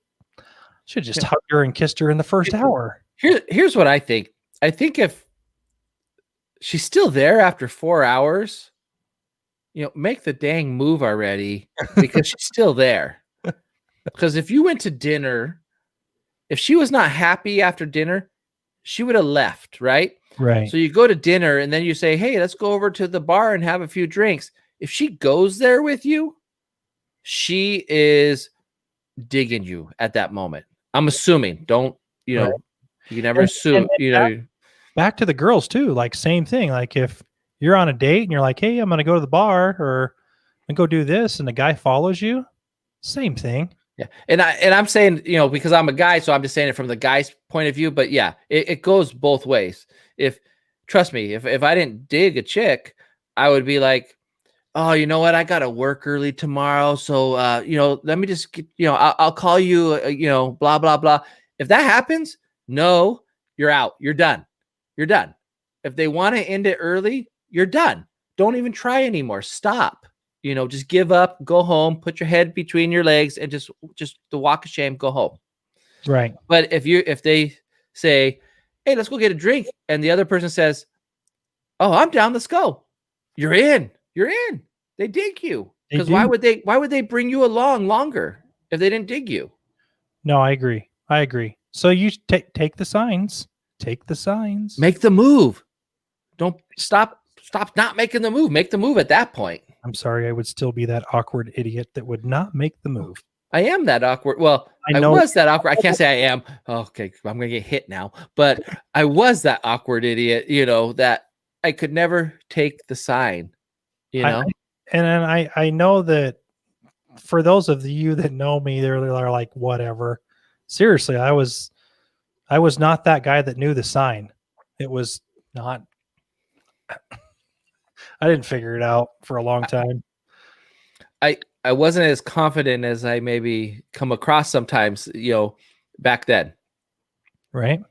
hugged her and kissed her in the first hour. Here's what I think. I think if she's still there after 4 hours, make the dang move already, because she's still there. Because if you went to dinner, if she was not happy after dinner, she would have left, right? Right. So you go to dinner and then you say, hey, let's go over to the bar and have a few drinks. If she goes there with you, she is digging you at that moment. I'm assuming. Don't, right. You can never assume, Back to the girls too, like same thing. Like if you're on a date and you're like, hey, I'm going to go to the bar or and go do this, and the guy follows you, same thing. Yeah. And I'm saying, because I'm a guy, so I'm just saying it from the guy's point of view, but yeah, it goes both ways. Trust me, if I didn't dig a chick, I would be like, oh, you know what? I got to work early tomorrow. So, let me just, I'll call you, blah, blah, blah. If that happens, no, you're out. You're done. You're done. If they want to end it early, you're done. Don't even try anymore. Stop. Just give up, go home, put your head between your legs, and just the walk of shame, go home. Right. But if they say, hey, let's go get a drink, and the other person says, oh, I'm down, let's go. You're in. They dig you. Because why would they bring you along longer if they didn't dig you? No, I agree. So you take the signs. Take the signs. Make the move. Don't stop not making the move. Make the move at that point. I'm sorry, I would still be that awkward idiot that would not make the move. I am that awkward. Well, I I know. was that awkward. I can't say I am. Oh, okay, I'm gonna get hit now. But I was that awkward idiot, that I could never take the sign, And then I know that for those of you that know me, they're like, whatever. Seriously, I was not that guy that knew the sign. It was not. I didn't figure it out for a long time. I wasn't as confident as I maybe come across sometimes, back then. Right.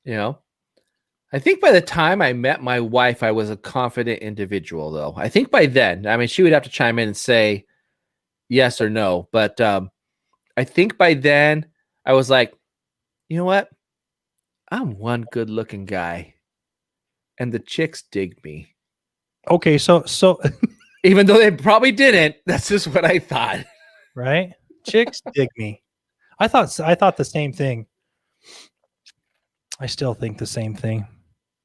I think by the time I met my wife, I was a confident individual, though. I think by then, I mean, she would have to chime in and say yes or no. But I think by then I was like, you know what? I'm one good looking guy and the chicks dig me. Okay. So Even though they probably didn't, that's just what I thought. Right. Chicks dig me. I thought the same thing. I still think the same thing.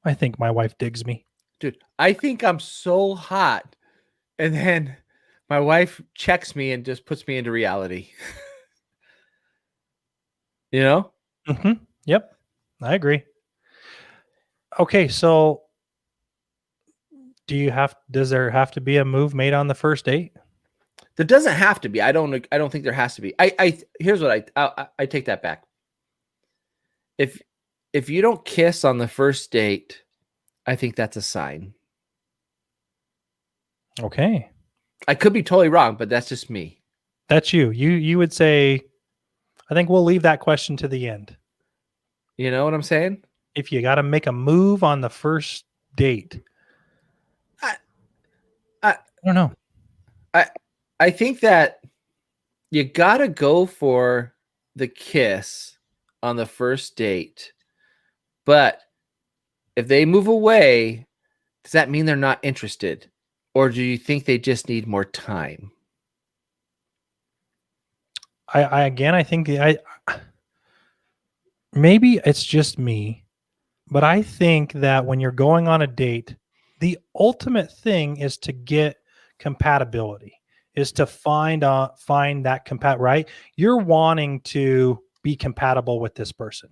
I think my wife digs me. Dude, I think I'm so hot. And then my wife checks me and just puts me into reality. Mm-hmm. Yep. I agree. Okay. So does there have to be a move made on the first date? There doesn't have to be. I don't think there has to be. Here's what I take that back. If you don't kiss on the first date, I think that's a sign. Okay. I could be totally wrong, but that's just me. That's you. You would say, I think we'll leave that question to the end. You know what I'm saying? If you got to make a move on the first date. I don't know. I think that you got to go for the kiss on the first date. But if they move away, does that mean they're not interested? Or do you think they just need more time? I think maybe it's just me, but I think that when you're going on a date, the ultimate thing is to get compatibility, is to find that right? You're wanting to be compatible with this person.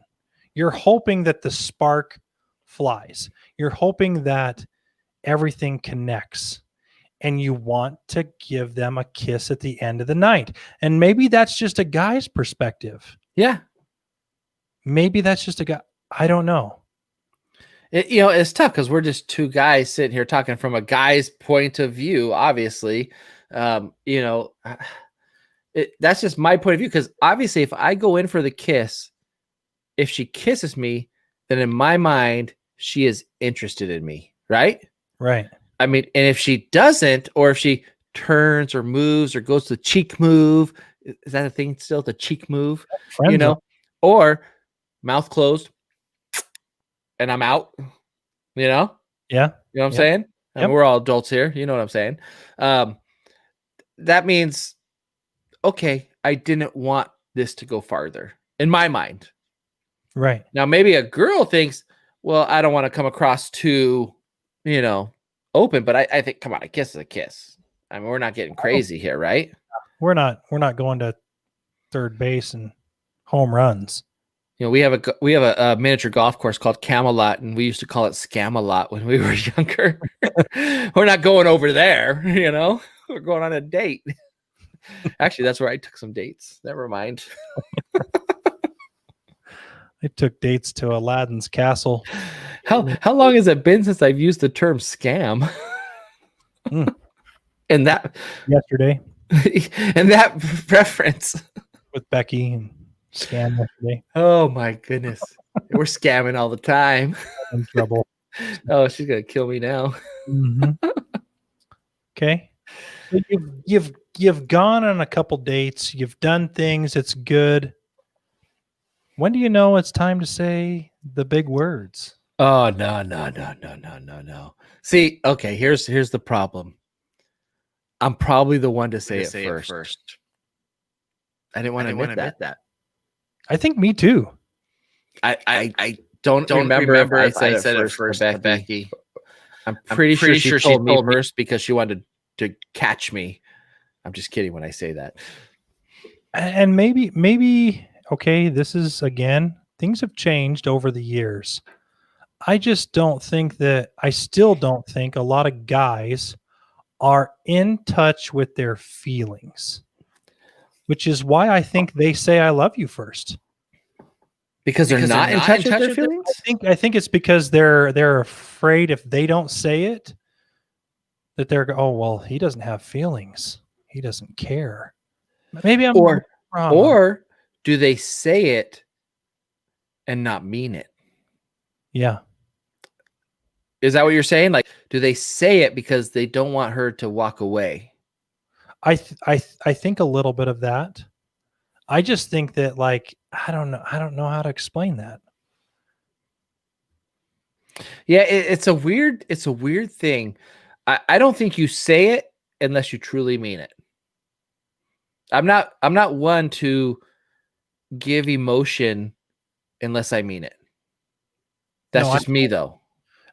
You're hoping that the spark flies. You're hoping that everything connects, and you want to give them a kiss at the end of the night. And maybe that's just a guy's perspective. Yeah. Maybe that's just a guy. I don't know. It's tough because we're just two guys sitting here talking from a guy's point of view, obviously. That's just my point of view, because obviously if I go in for the kiss, if she kisses me, then in my mind, she is interested in me, right? Right. I mean, and if she doesn't, or if she turns or moves or goes to the cheek move, is that a thing still, the cheek move? Or mouth closed and I'm out, Yeah. You know what I'm saying? I mean, we're all adults here. You know what I'm saying? That means, okay, I didn't want this to go farther in my mind. Right. Now, maybe a girl thinks, well, I don't want to come across too, open, but I think, come on, a kiss is a kiss. I mean, we're not getting crazy here, right? We're not going to third base and home runs. We have a miniature golf course called Camelot, and we used to call it Scamalot when we were younger. We're not going over there, We're going on a date. Actually, that's where I took some dates. Never mind. I took dates to Aladdin's castle. How long has it been since I've used the term scam? And that yesterday. And that reference with Becky and scam yesterday. Oh my goodness. We're scamming all the time. I'm in trouble. Oh, she's gonna kill me now. Mm-hmm. Okay. You've gone on a couple dates, you've done things, it's good. When do you know it's time to say the big words? Oh, no. See, okay, here's the problem. I'm probably the one to say it first. I didn't want to admit that. I think me too. I don't remember if I said it first to Becky. I'm pretty sure she told me first because she wanted to catch me. I'm just kidding when I say that. And maybe okay, this is again, things have changed over the years. I still don't think a lot of guys are in touch with their feelings, which is why I think they say I love you first. Because they're not in touch with their feelings. I think it's because they're afraid if they don't say it that oh well, he doesn't have feelings. He doesn't care. Maybe I'm wrong. Or do they say it and not mean it? Yeah. Is that what you're saying? Like, do they say it because they don't want her to walk away? I think a little bit of that. I just think that like I don't know how to explain that. Yeah, it's a weird thing. I don't think you say it unless you truly mean it. I'm not one to give emotion unless I mean it. That's just me though.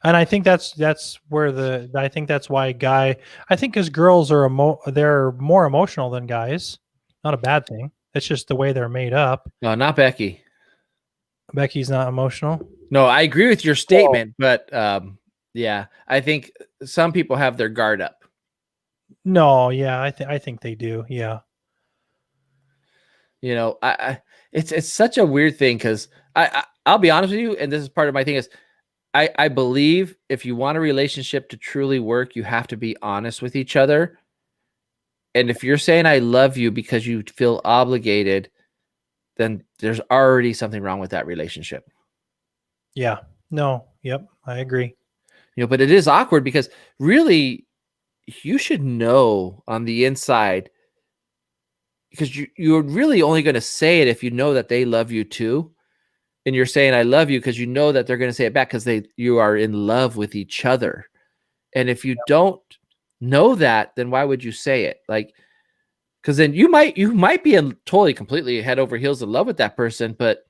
And I think that's where I think that's why I think because girls are they're more emotional than guys. Not a bad thing. It's just the way they're made up. No, not Becky. Becky's not emotional. No, I agree with your statement, but yeah, I think some people have their guard up. No, yeah, I think they do. Yeah. You know, it's such a weird thing because I'll be honest with you, and this is part of my thing is I believe if you want a relationship to truly work, you have to be honest with each other. And if you're saying I love you because you feel obligated, then there's already something wrong with that relationship. Yeah. No. Yep. I agree. You know, but it is awkward because really you should know on the inside, because you're really only going to say it if you know that they love you too. And you're saying I love you because you know that they're going to say it back because you are in love with each other. And if you don't know that, then why would you say it? Like, because then you might be totally completely head over heels in love with that person, but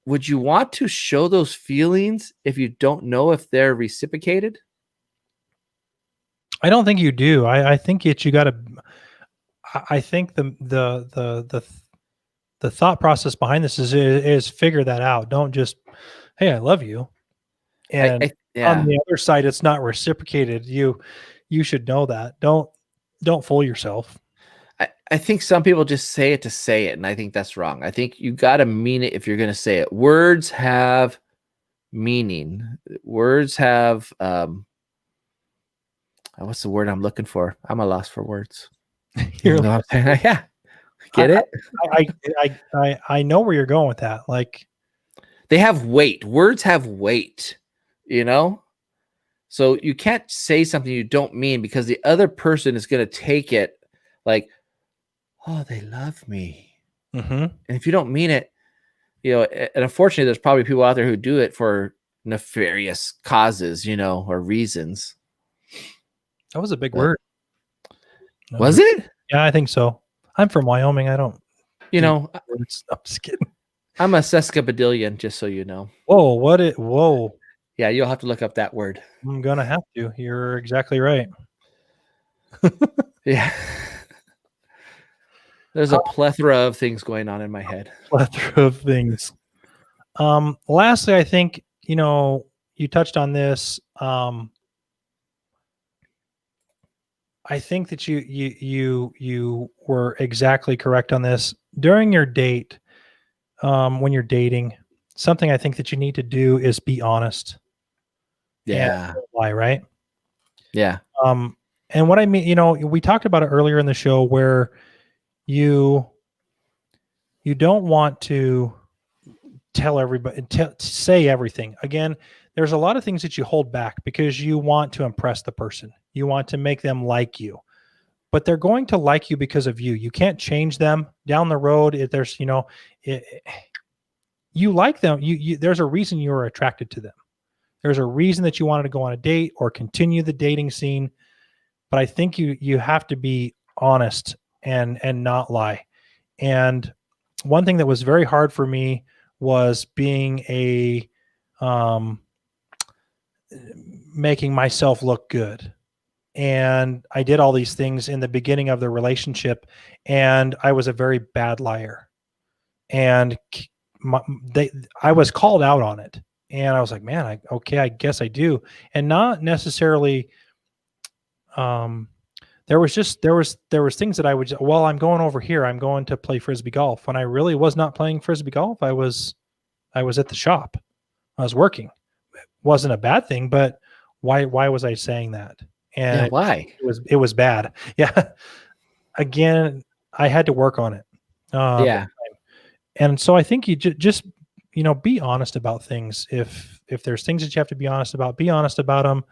would you want to show those feelings if you don't know if they're reciprocated? I don't think you do. I think you got to. I think the thought process behind this is figure that out. Don't just, hey, I love you, and on the other side, it's not reciprocated. You should know that. Don't fool yourself. I think some people just say it to say it, and I think that's wrong. I think you got to mean it if you're going to say it. Words have meaning. Words have what's the word I'm looking for? I'm a loss for words. You know what I'm saying? Yeah. Get it? I know where you're going with that. Like, they have weight. Words have weight, you know? So you can't say something you don't mean because the other person is going to take it like, oh, they love me. Mm-hmm. And if you don't mean it, you know, and unfortunately, there's probably people out there who do it for nefarious causes, you know, or reasons. That was a big word. Was it? Yeah, I think so. I'm from Wyoming. I don't. You know, I'm just kidding. I'm a sesquipedalian, just so you know. Whoa! Whoa! Yeah, you'll have to look up that word. I'm gonna have to. You're exactly right. Yeah. There's a plethora of things going on in my head. Plethora of things. Lastly, I think, you know, you touched on this. I think that you were exactly correct on this. During your date, when you're dating, something I think that you need to do is be honest. Yeah. Lie, right? Yeah. And what I mean, you know, we talked about it earlier in the show where you don't want to tell everybody, say everything. Again, there's a lot of things that you hold back because you want to impress the person. You want to make them like you, but they're going to like you because of you. You can't change them down the road. If there's, you know, you like them. There's a reason you were attracted to them. There's a reason that you wanted to go on a date or continue the dating scene. But I think you have to be honest and not lie. And one thing that was very hard for me was being making myself look good. and I did all these things in the beginning of the relationship, and I was a very bad liar. And I was called out on it, and I was like, man, I guess I do. And not necessarily, there was things that I would, well, I'm going over here, I'm going to play Frisbee golf, when I really was not playing Frisbee golf. I was at the shop, I was working. It wasn't a bad thing, but why was I saying that? And Yeah, why? it was bad. Yeah. Again, I had to work on it. Yeah. And so I think you just, be honest about things. If there's things that you have to be honest about, be honest about them,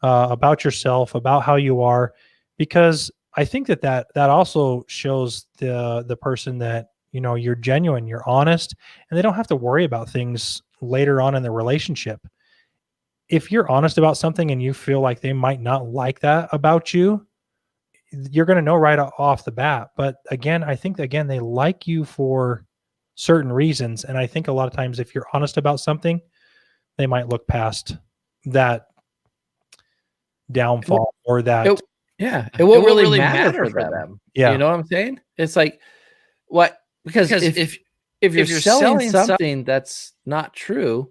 about yourself, about how you are, because I think that also shows the person that, you're genuine, you're honest, and they don't have to worry about things later on in the relationship. If you're honest about something and you feel like they might not like that about you, you're going to know right off the bat. But again, I think again, they like you for certain reasons. And I think a lot of times if you're honest about something, they might look past that downfall or that. It won't really matter for them. Yeah. You know what I'm saying? It's like, what? Because if you're selling something that's not true,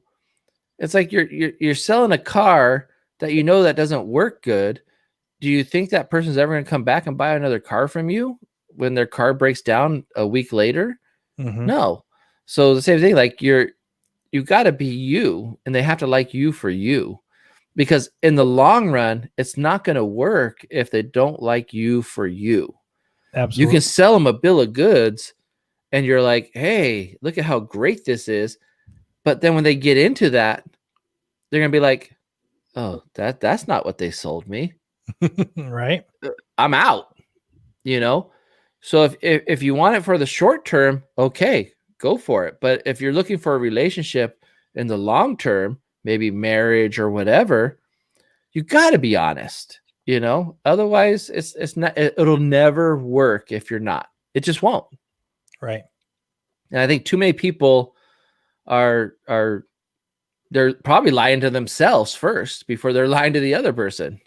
it's like you're selling a car that that doesn't work good. Do you think that person's ever going to come back and buy another car from you when their car breaks down a week later? Mm-hmm. No. So the same thing, like you got to be you, and they have to like you for you, because in the long run, it's not going to work if they don't like you for you. Absolutely. You can sell them a bill of goods and you're like, hey, look at how great this is. But then when they get into that, they're going to be like, oh, that's not what they sold me. Right. I'm out, So if you want it for the short term, okay, go for it. But if you're looking for a relationship in the long term, maybe marriage or whatever, you got to be honest, otherwise it's not, it'll never work. If you're not, it just won't. Right. And I think too many people they're probably lying to themselves first before they're lying to the other person,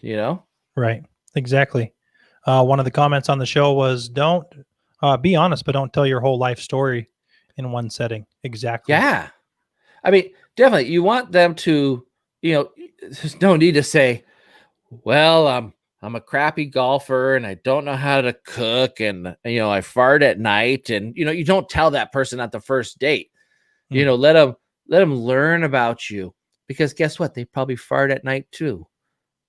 Right. Exactly. One of the comments on the show was, don't be honest, but don't tell your whole life story in one setting. Exactly. Yeah. I mean, definitely you want them to, there's no need to say, well, I'm a crappy golfer and I don't know how to cook, and I fart at night, and you don't tell that person at the first date. Let them learn about you, because guess what? They probably fart at night too,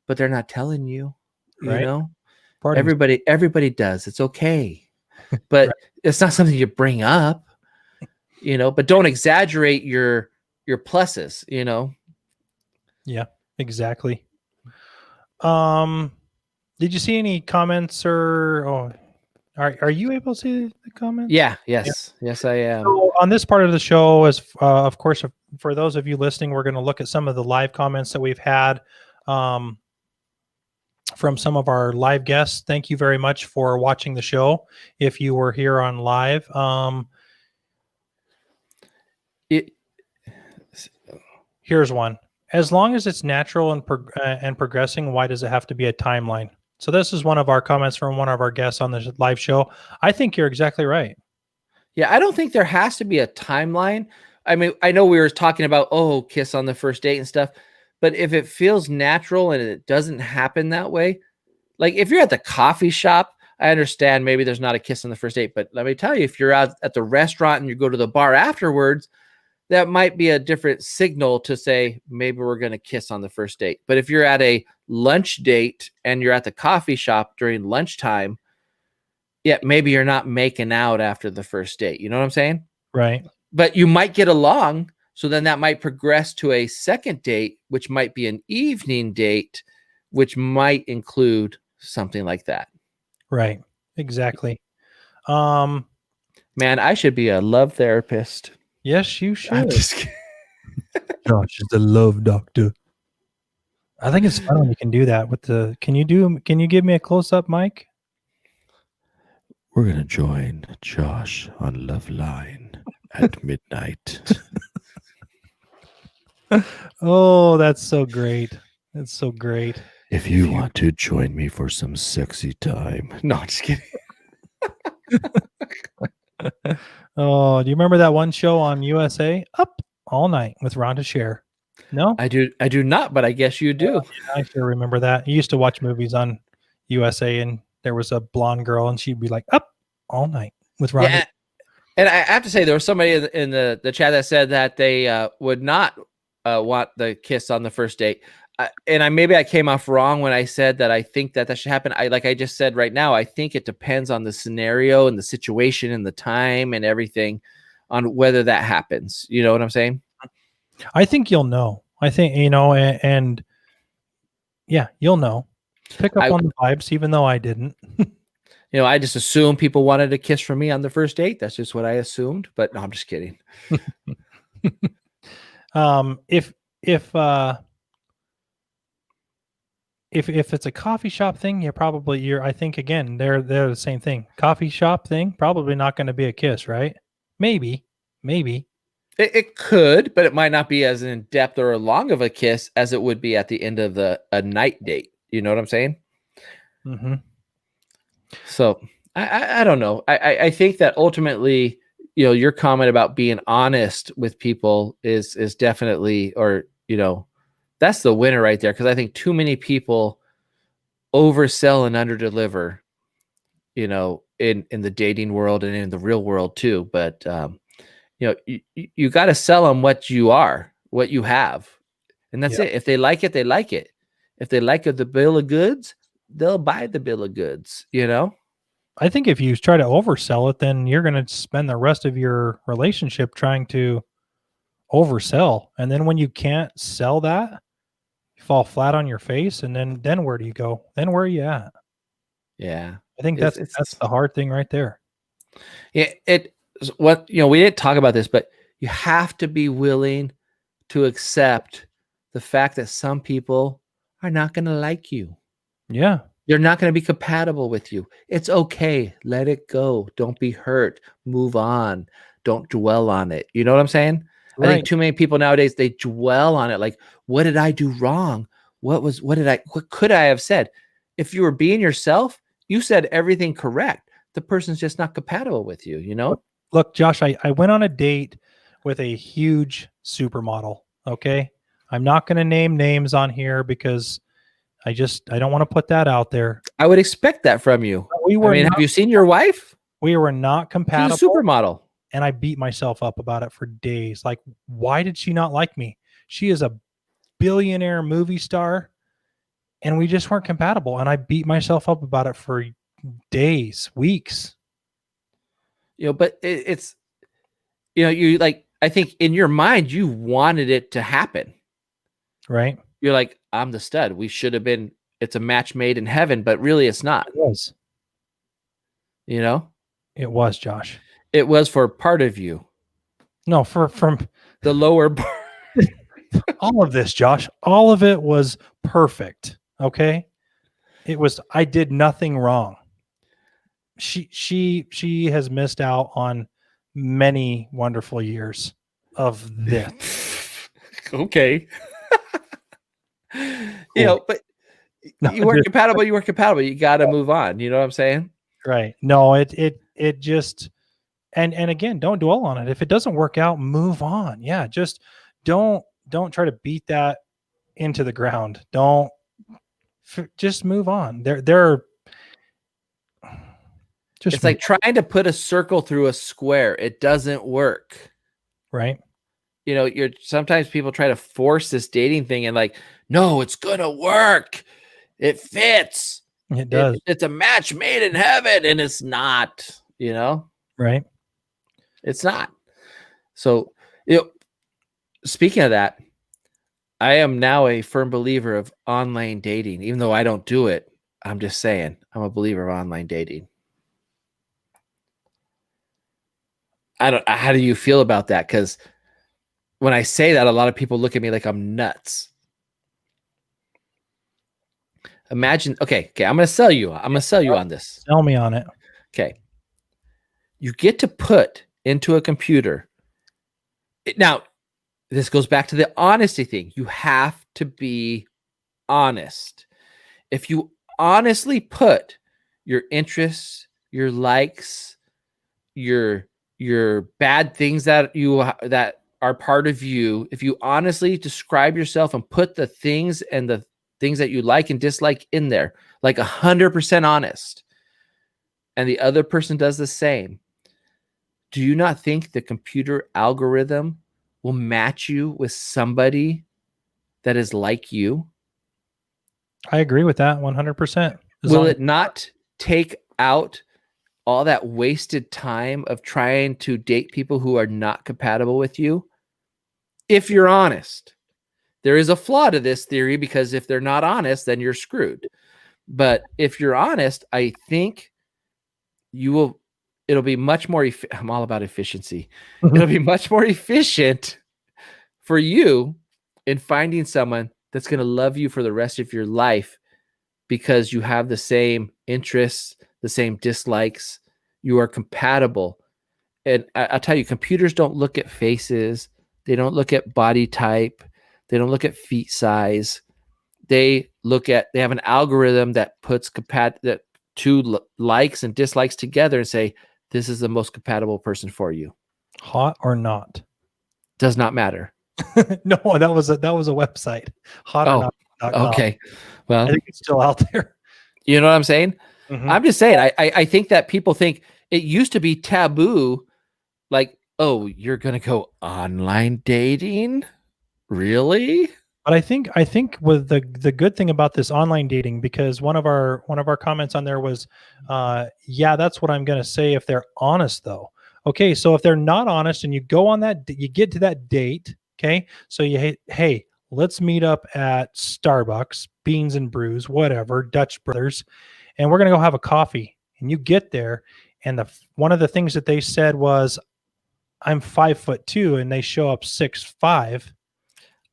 but they're not telling you. Right. Everybody does. It's okay, but right. It's not something you bring up. But don't exaggerate your pluses. Yeah, exactly. Did you see any comments, or are you able to see the comments? Yes, I am. So on this part of the show, as of course, for those of you listening, we're going to look at some of the live comments that we've had from some of our live guests. Thank you very much for watching the show. If you were here on live, here's one. As long as it's natural and progressing, why does it have to be a timeline? So this is one of our comments from one of our guests on the live show. I think you're exactly right. Yeah, I don't think there has to be a timeline. I mean, I know we were talking about, kiss on the first date and stuff, but if it feels natural and it doesn't happen that way, like if you're at the coffee shop, I understand maybe there's not a kiss on the first date, but let me tell you, if you're out at the restaurant and you go to the bar afterwards, that might be a different signal to say, maybe we're going to kiss on the first date. But if you're at a lunch date and you're at the coffee shop during lunchtime, maybe you're not making out after the first date. You know what I'm saying? Right. But you might get along. So then that might progress to a second date, which might be an evening date, which might include something like that. Right. Exactly. Man, I should be a love therapist. Yes, you should. I'm just kidding. Josh is the love doctor. I think it's fun when you can do that with the. Can you give me a close up, Mike? We're gonna join Josh on Love Line at midnight. Oh, that's so great. That's so great. If you want to join me for some sexy time. No, I'm just kidding. Oh, do you remember that one show on USA, Up All Night with Rhonda Shear? No, I do not, but I guess you do. I sure remember that. You used to watch movies on USA, and there was a blonde girl, and she'd be like, "Up all night with Rhonda." Yeah, and I have to say there was somebody in the chat that said that they would not want the kiss on the first date. Maybe I came off wrong when I said that I think that should happen. Like I just said right now, I think it depends on the scenario and the situation and the time and everything on whether that happens. You know what I'm saying? I think you'll know. I think and yeah, you'll know. Pick up on the vibes, even though I didn't. I just assumed people wanted a kiss from me on the first date. That's just what I assumed. But no, I'm just kidding. If it's a coffee shop thing, I think again, they're the same thing. Coffee shop thing, probably not going to be a kiss, right? Maybe. It could, but it might not be as in depth or long of a kiss as it would be at the end of a night date. You know what I'm saying? Mm-hmm. So I don't know. I think that ultimately, your comment about being honest with people is definitely, or that's the winner right there. Because I think too many people oversell and underdeliver, in the dating world and in the real world too. But you got to sell them what you are, what you have, and that's it. If they like it, they like it. If they like the bill of goods, they'll buy the bill of goods. I think if you try to oversell it, then you're going to spend the rest of your relationship trying to oversell, and then when you can't sell that, you fall flat on your face, and then where do you go? Then where are you at? Yeah, I think that's the hard thing right there. Yeah, we didn't talk about this, but you have to be willing to accept the fact that some people are not going to like you. Yeah. They're not going to be compatible with you. It's okay. Let it go. Don't be hurt. Move on. Don't dwell on it. You know what I'm saying? Right. I think too many people nowadays, they dwell on it. Like, what did I do wrong? What could I have said? If you were being yourself, you said everything correct. The person's just not compatible with you, Look, Josh, I went on a date with a huge supermodel. Okay. I'm not going to name names on here because I don't want to put that out there. I would expect that from you. Have you seen your wife? We were not compatible. She's a supermodel. And I beat myself up about it for days. Like, why did she not like me? She is a billionaire movie star, and we just weren't compatible. And I beat myself up about it for days, weeks. But it's, you like, I think in your mind, you wanted it to happen. Right. You're like, I'm the stud. We should have been, it's a match made in heaven, but really it's not. It was. It was, Josh. It was for part of you. No, from the lower part. All of this, Josh, all of it was perfect. Okay. It was, I did nothing wrong. She has missed out on many wonderful years of this. Okay. But you weren't compatible. You weren't compatible. You got to move on. You know what I'm saying? Right. No, it just, and again, don't dwell on it. If it doesn't work out, move on. Yeah. Just don't try to beat that into the ground. Just move on. It's like trying to put a circle through a square. It doesn't work. Right. Sometimes people try to force this dating thing and like, no, it's going to work. It fits. It does. It's a match made in heaven, and it's not, Right. It's not. So, speaking of that, I am now a firm believer of online dating, even though I don't do it. I'm just saying I'm a believer of online dating. How do you feel about that? Because when I say that, a lot of people look at me like I'm nuts. Imagine, okay, I'm going to sell you. I'm going to sell you on this. Sell me on it. Okay. You get to put into a computer. Now, this goes back to the honesty thing. You have to be honest. If you honestly put your interests, your likes, your bad things that are part of you, if you honestly describe yourself and put the things that you like and dislike in there, like 100% honest, and the other person does the same, do you not think the computer algorithm will match you with somebody that is like you? I agree with that 100%. Will it not take out all that wasted time of trying to date people who are not compatible with you? If you're honest, there is a flaw to this theory, because if they're not honest, then you're screwed. But if you're honest, I think it'll be much more, I'm all about efficiency. It'll be much more efficient for you in finding someone that's going to love you for the rest of your life, because you have the same interests, the same dislikes, you are compatible. And I'll tell you, computers don't look at faces. They don't look at body type. They don't look at feet size. They have an algorithm that puts that two likes and dislikes together and say, this is the most compatible person for you. Hot or not? Does not matter. No, that was a website. Hot or not. Okay. Well, I think it's still out there. You know what I'm saying? Mm-hmm. I'm just saying, I think that people think it used to be taboo. Like, oh, you're going to go online dating? Really? But I think with the good thing about this online dating, because one of our comments on there was, yeah, that's what I'm going to say if they're honest though. Okay, so if they're not honest and you go on that, you get to that date. Okay, so hey, let's meet up at Starbucks, Beans and Brews, whatever, Dutch Brothers, and we're gonna go have a coffee. And you get there, and one of the things that they said was, I'm 5'2", and they show up 6'5".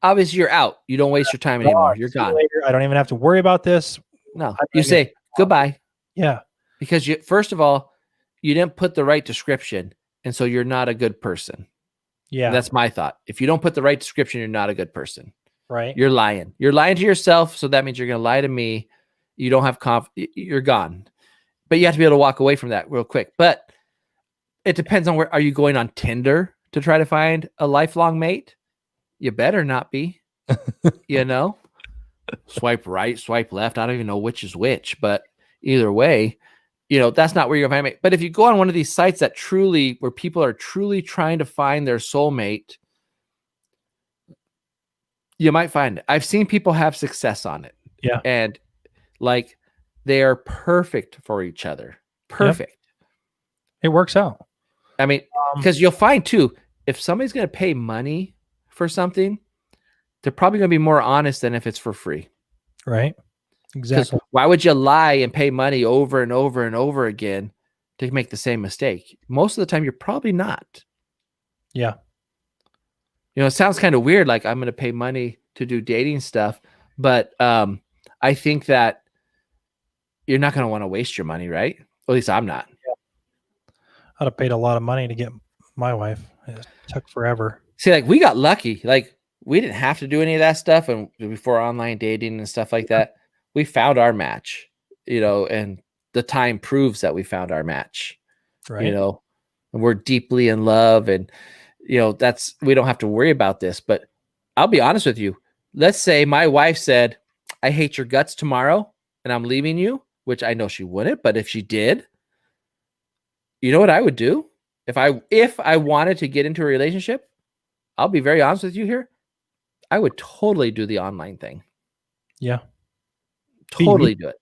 Obviously, you're out. You don't waste your time anymore. You're gone. I don't even have to worry about this. No, you say goodbye. Yeah, because first of all, you didn't put the right description, and so you're not a good person. Yeah, and that's my thought. If you don't put the right description, you're not a good person. Right? You're lying. You're lying to yourself, so that means you're going to lie to me. You don't have you're gone. But you have to be able to walk away from that real quick. But it depends on are you going on Tinder to try to find a lifelong mate? You better not be. Swipe right, swipe left. I don't even know which is which, but either way, that's not where you're going to find a mate. But if you go on one of these sites where people are truly trying to find their soulmate, you might find it. I've seen people have success on it. Yeah. And like, they are perfect for each other. Perfect. Yep. It works out. I mean, because you'll find too, if somebody's going to pay money for something, they're probably going to be more honest than if it's for free. Right. Exactly. Why would you lie and pay money over and over and over again to make the same mistake? Most of the time, you're probably not. Yeah. It sounds kind of weird. Like, I'm going to pay money to do dating stuff, but I think that you're not going to want to waste your money, right? At least I'm not. Yeah. I'd have paid a lot of money to get my wife. It took forever. See, like, we got lucky. Like, we didn't have to do any of that stuff, and before online dating and stuff like that, we found our match. And the time proves that we found our match. Right. And we're deeply in love, and we don't have to worry about this. But I'll be honest with you. Let's say my wife said, I hate your guts tomorrow and I'm leaving you, which I know she wouldn't, but if she did, you know what I would do? If I wanted to get into a relationship, I'll be very honest with you here. I would totally do the online thing. Yeah. Totally do it.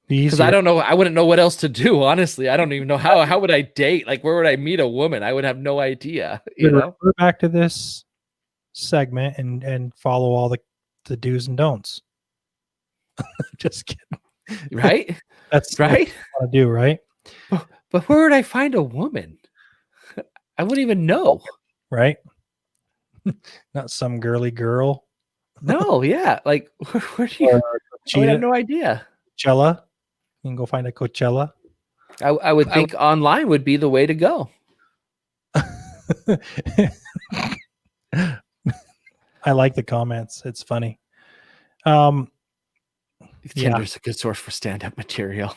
Because I don't know. I wouldn't know what else to do. Honestly, I don't even know how would I date? Like, where would I meet a woman? I would have no idea. Refer back to this segment and follow all the do's and don'ts. Just kidding. Right? That's right. What I want to do, right? But where would I find a woman? I wouldn't even know. Right? Not some girly girl. No, yeah. Like, where do you? I have no idea. Coachella. You can go find a Coachella. I would think online would be the way to go. I like the comments. It's funny. Yeah. Tinder's a good source for stand-up material.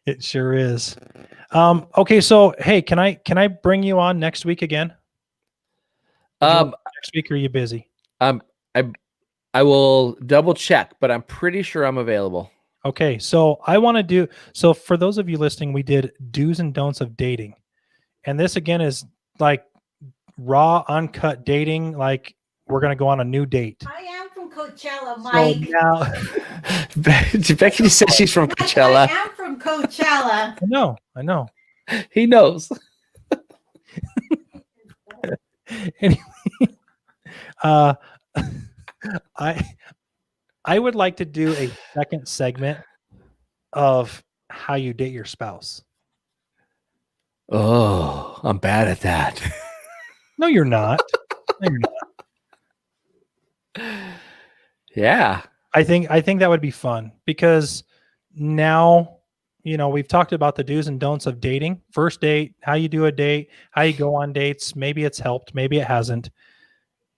It sure is. Okay, so hey, can I bring you on next week again? Next week, or are you busy? I will double check, but I'm pretty sure I'm available. Okay, so I want to do so for those of you listening, we did do's and don'ts of dating. And this again is like raw, uncut dating, like we're gonna go on a new date. I am from Coachella, So Mike. now Becky says she's from Mike, Coachella. I am from Coachella. I know. He knows. Anyway, I would like to do a second segment of how you date your spouse. Oh, I'm bad at that. No, you're not. No, you're not. Yeah. I think that would be fun because now, we've talked about the do's and don'ts of dating, first date, how you do a date, how you go on dates. Maybe it's helped, maybe it hasn't.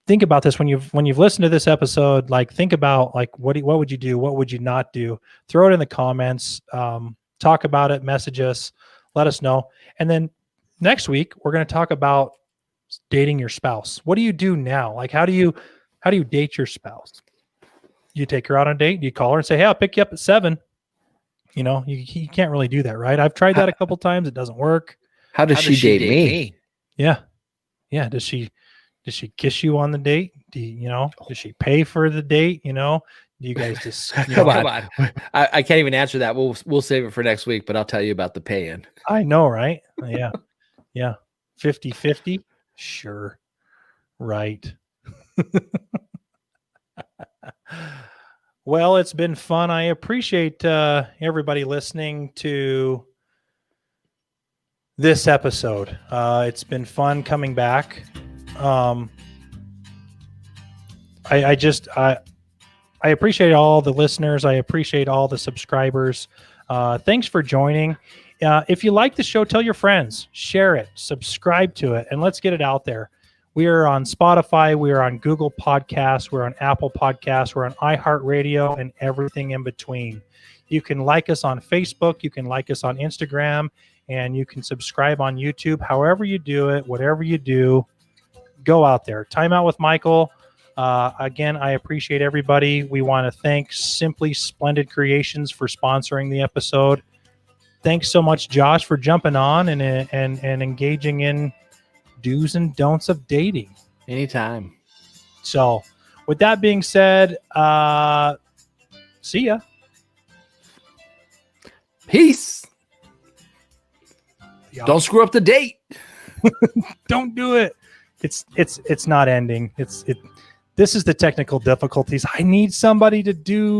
Think about this when you've listened to this episode. Like, think about like what would you do, what would you not do? Throw it in the comments. Talk about it. Message us. Let us know. And then next week we're going to talk about dating your spouse. What do you do now? Like, how do you date your spouse? You take her out on a date. You call her and say, "Hey, I'll pick you up at 7." You can't really do that, right? I've tried that a couple times. It doesn't work. How does she date me? Yeah. Does she kiss you on the date? Does she pay for the date? Do you guys just Come on. I can't even answer that. We'll save it for next week, but I'll tell you about the pay-in. I know, right? Yeah. Yeah. 50-50. Sure. Right. Well, it's been fun. I appreciate everybody listening to this episode. It's been fun coming back. I appreciate all the listeners. I appreciate all the subscribers. Thanks for joining. If you like the show, tell your friends, share it, subscribe to it, and let's get it out there. We are on Spotify. We are on Google Podcasts. We're on Apple Podcasts. We're on iHeartRadio and everything in between. You can like us on Facebook. You can like us on Instagram, and you can subscribe on YouTube. However you do it, whatever you do, go out there. Time Out with Michael. Again, I appreciate everybody. We want to thank Simply Splendid Creations for sponsoring the episode. Thanks so much, Josh, for jumping on and engaging in do's and don'ts of dating. Anytime. So with that being said, see ya. Peace. Yeah. Don't screw up the date. Don't do it. It's not ending. This is the technical difficulties. I need somebody to do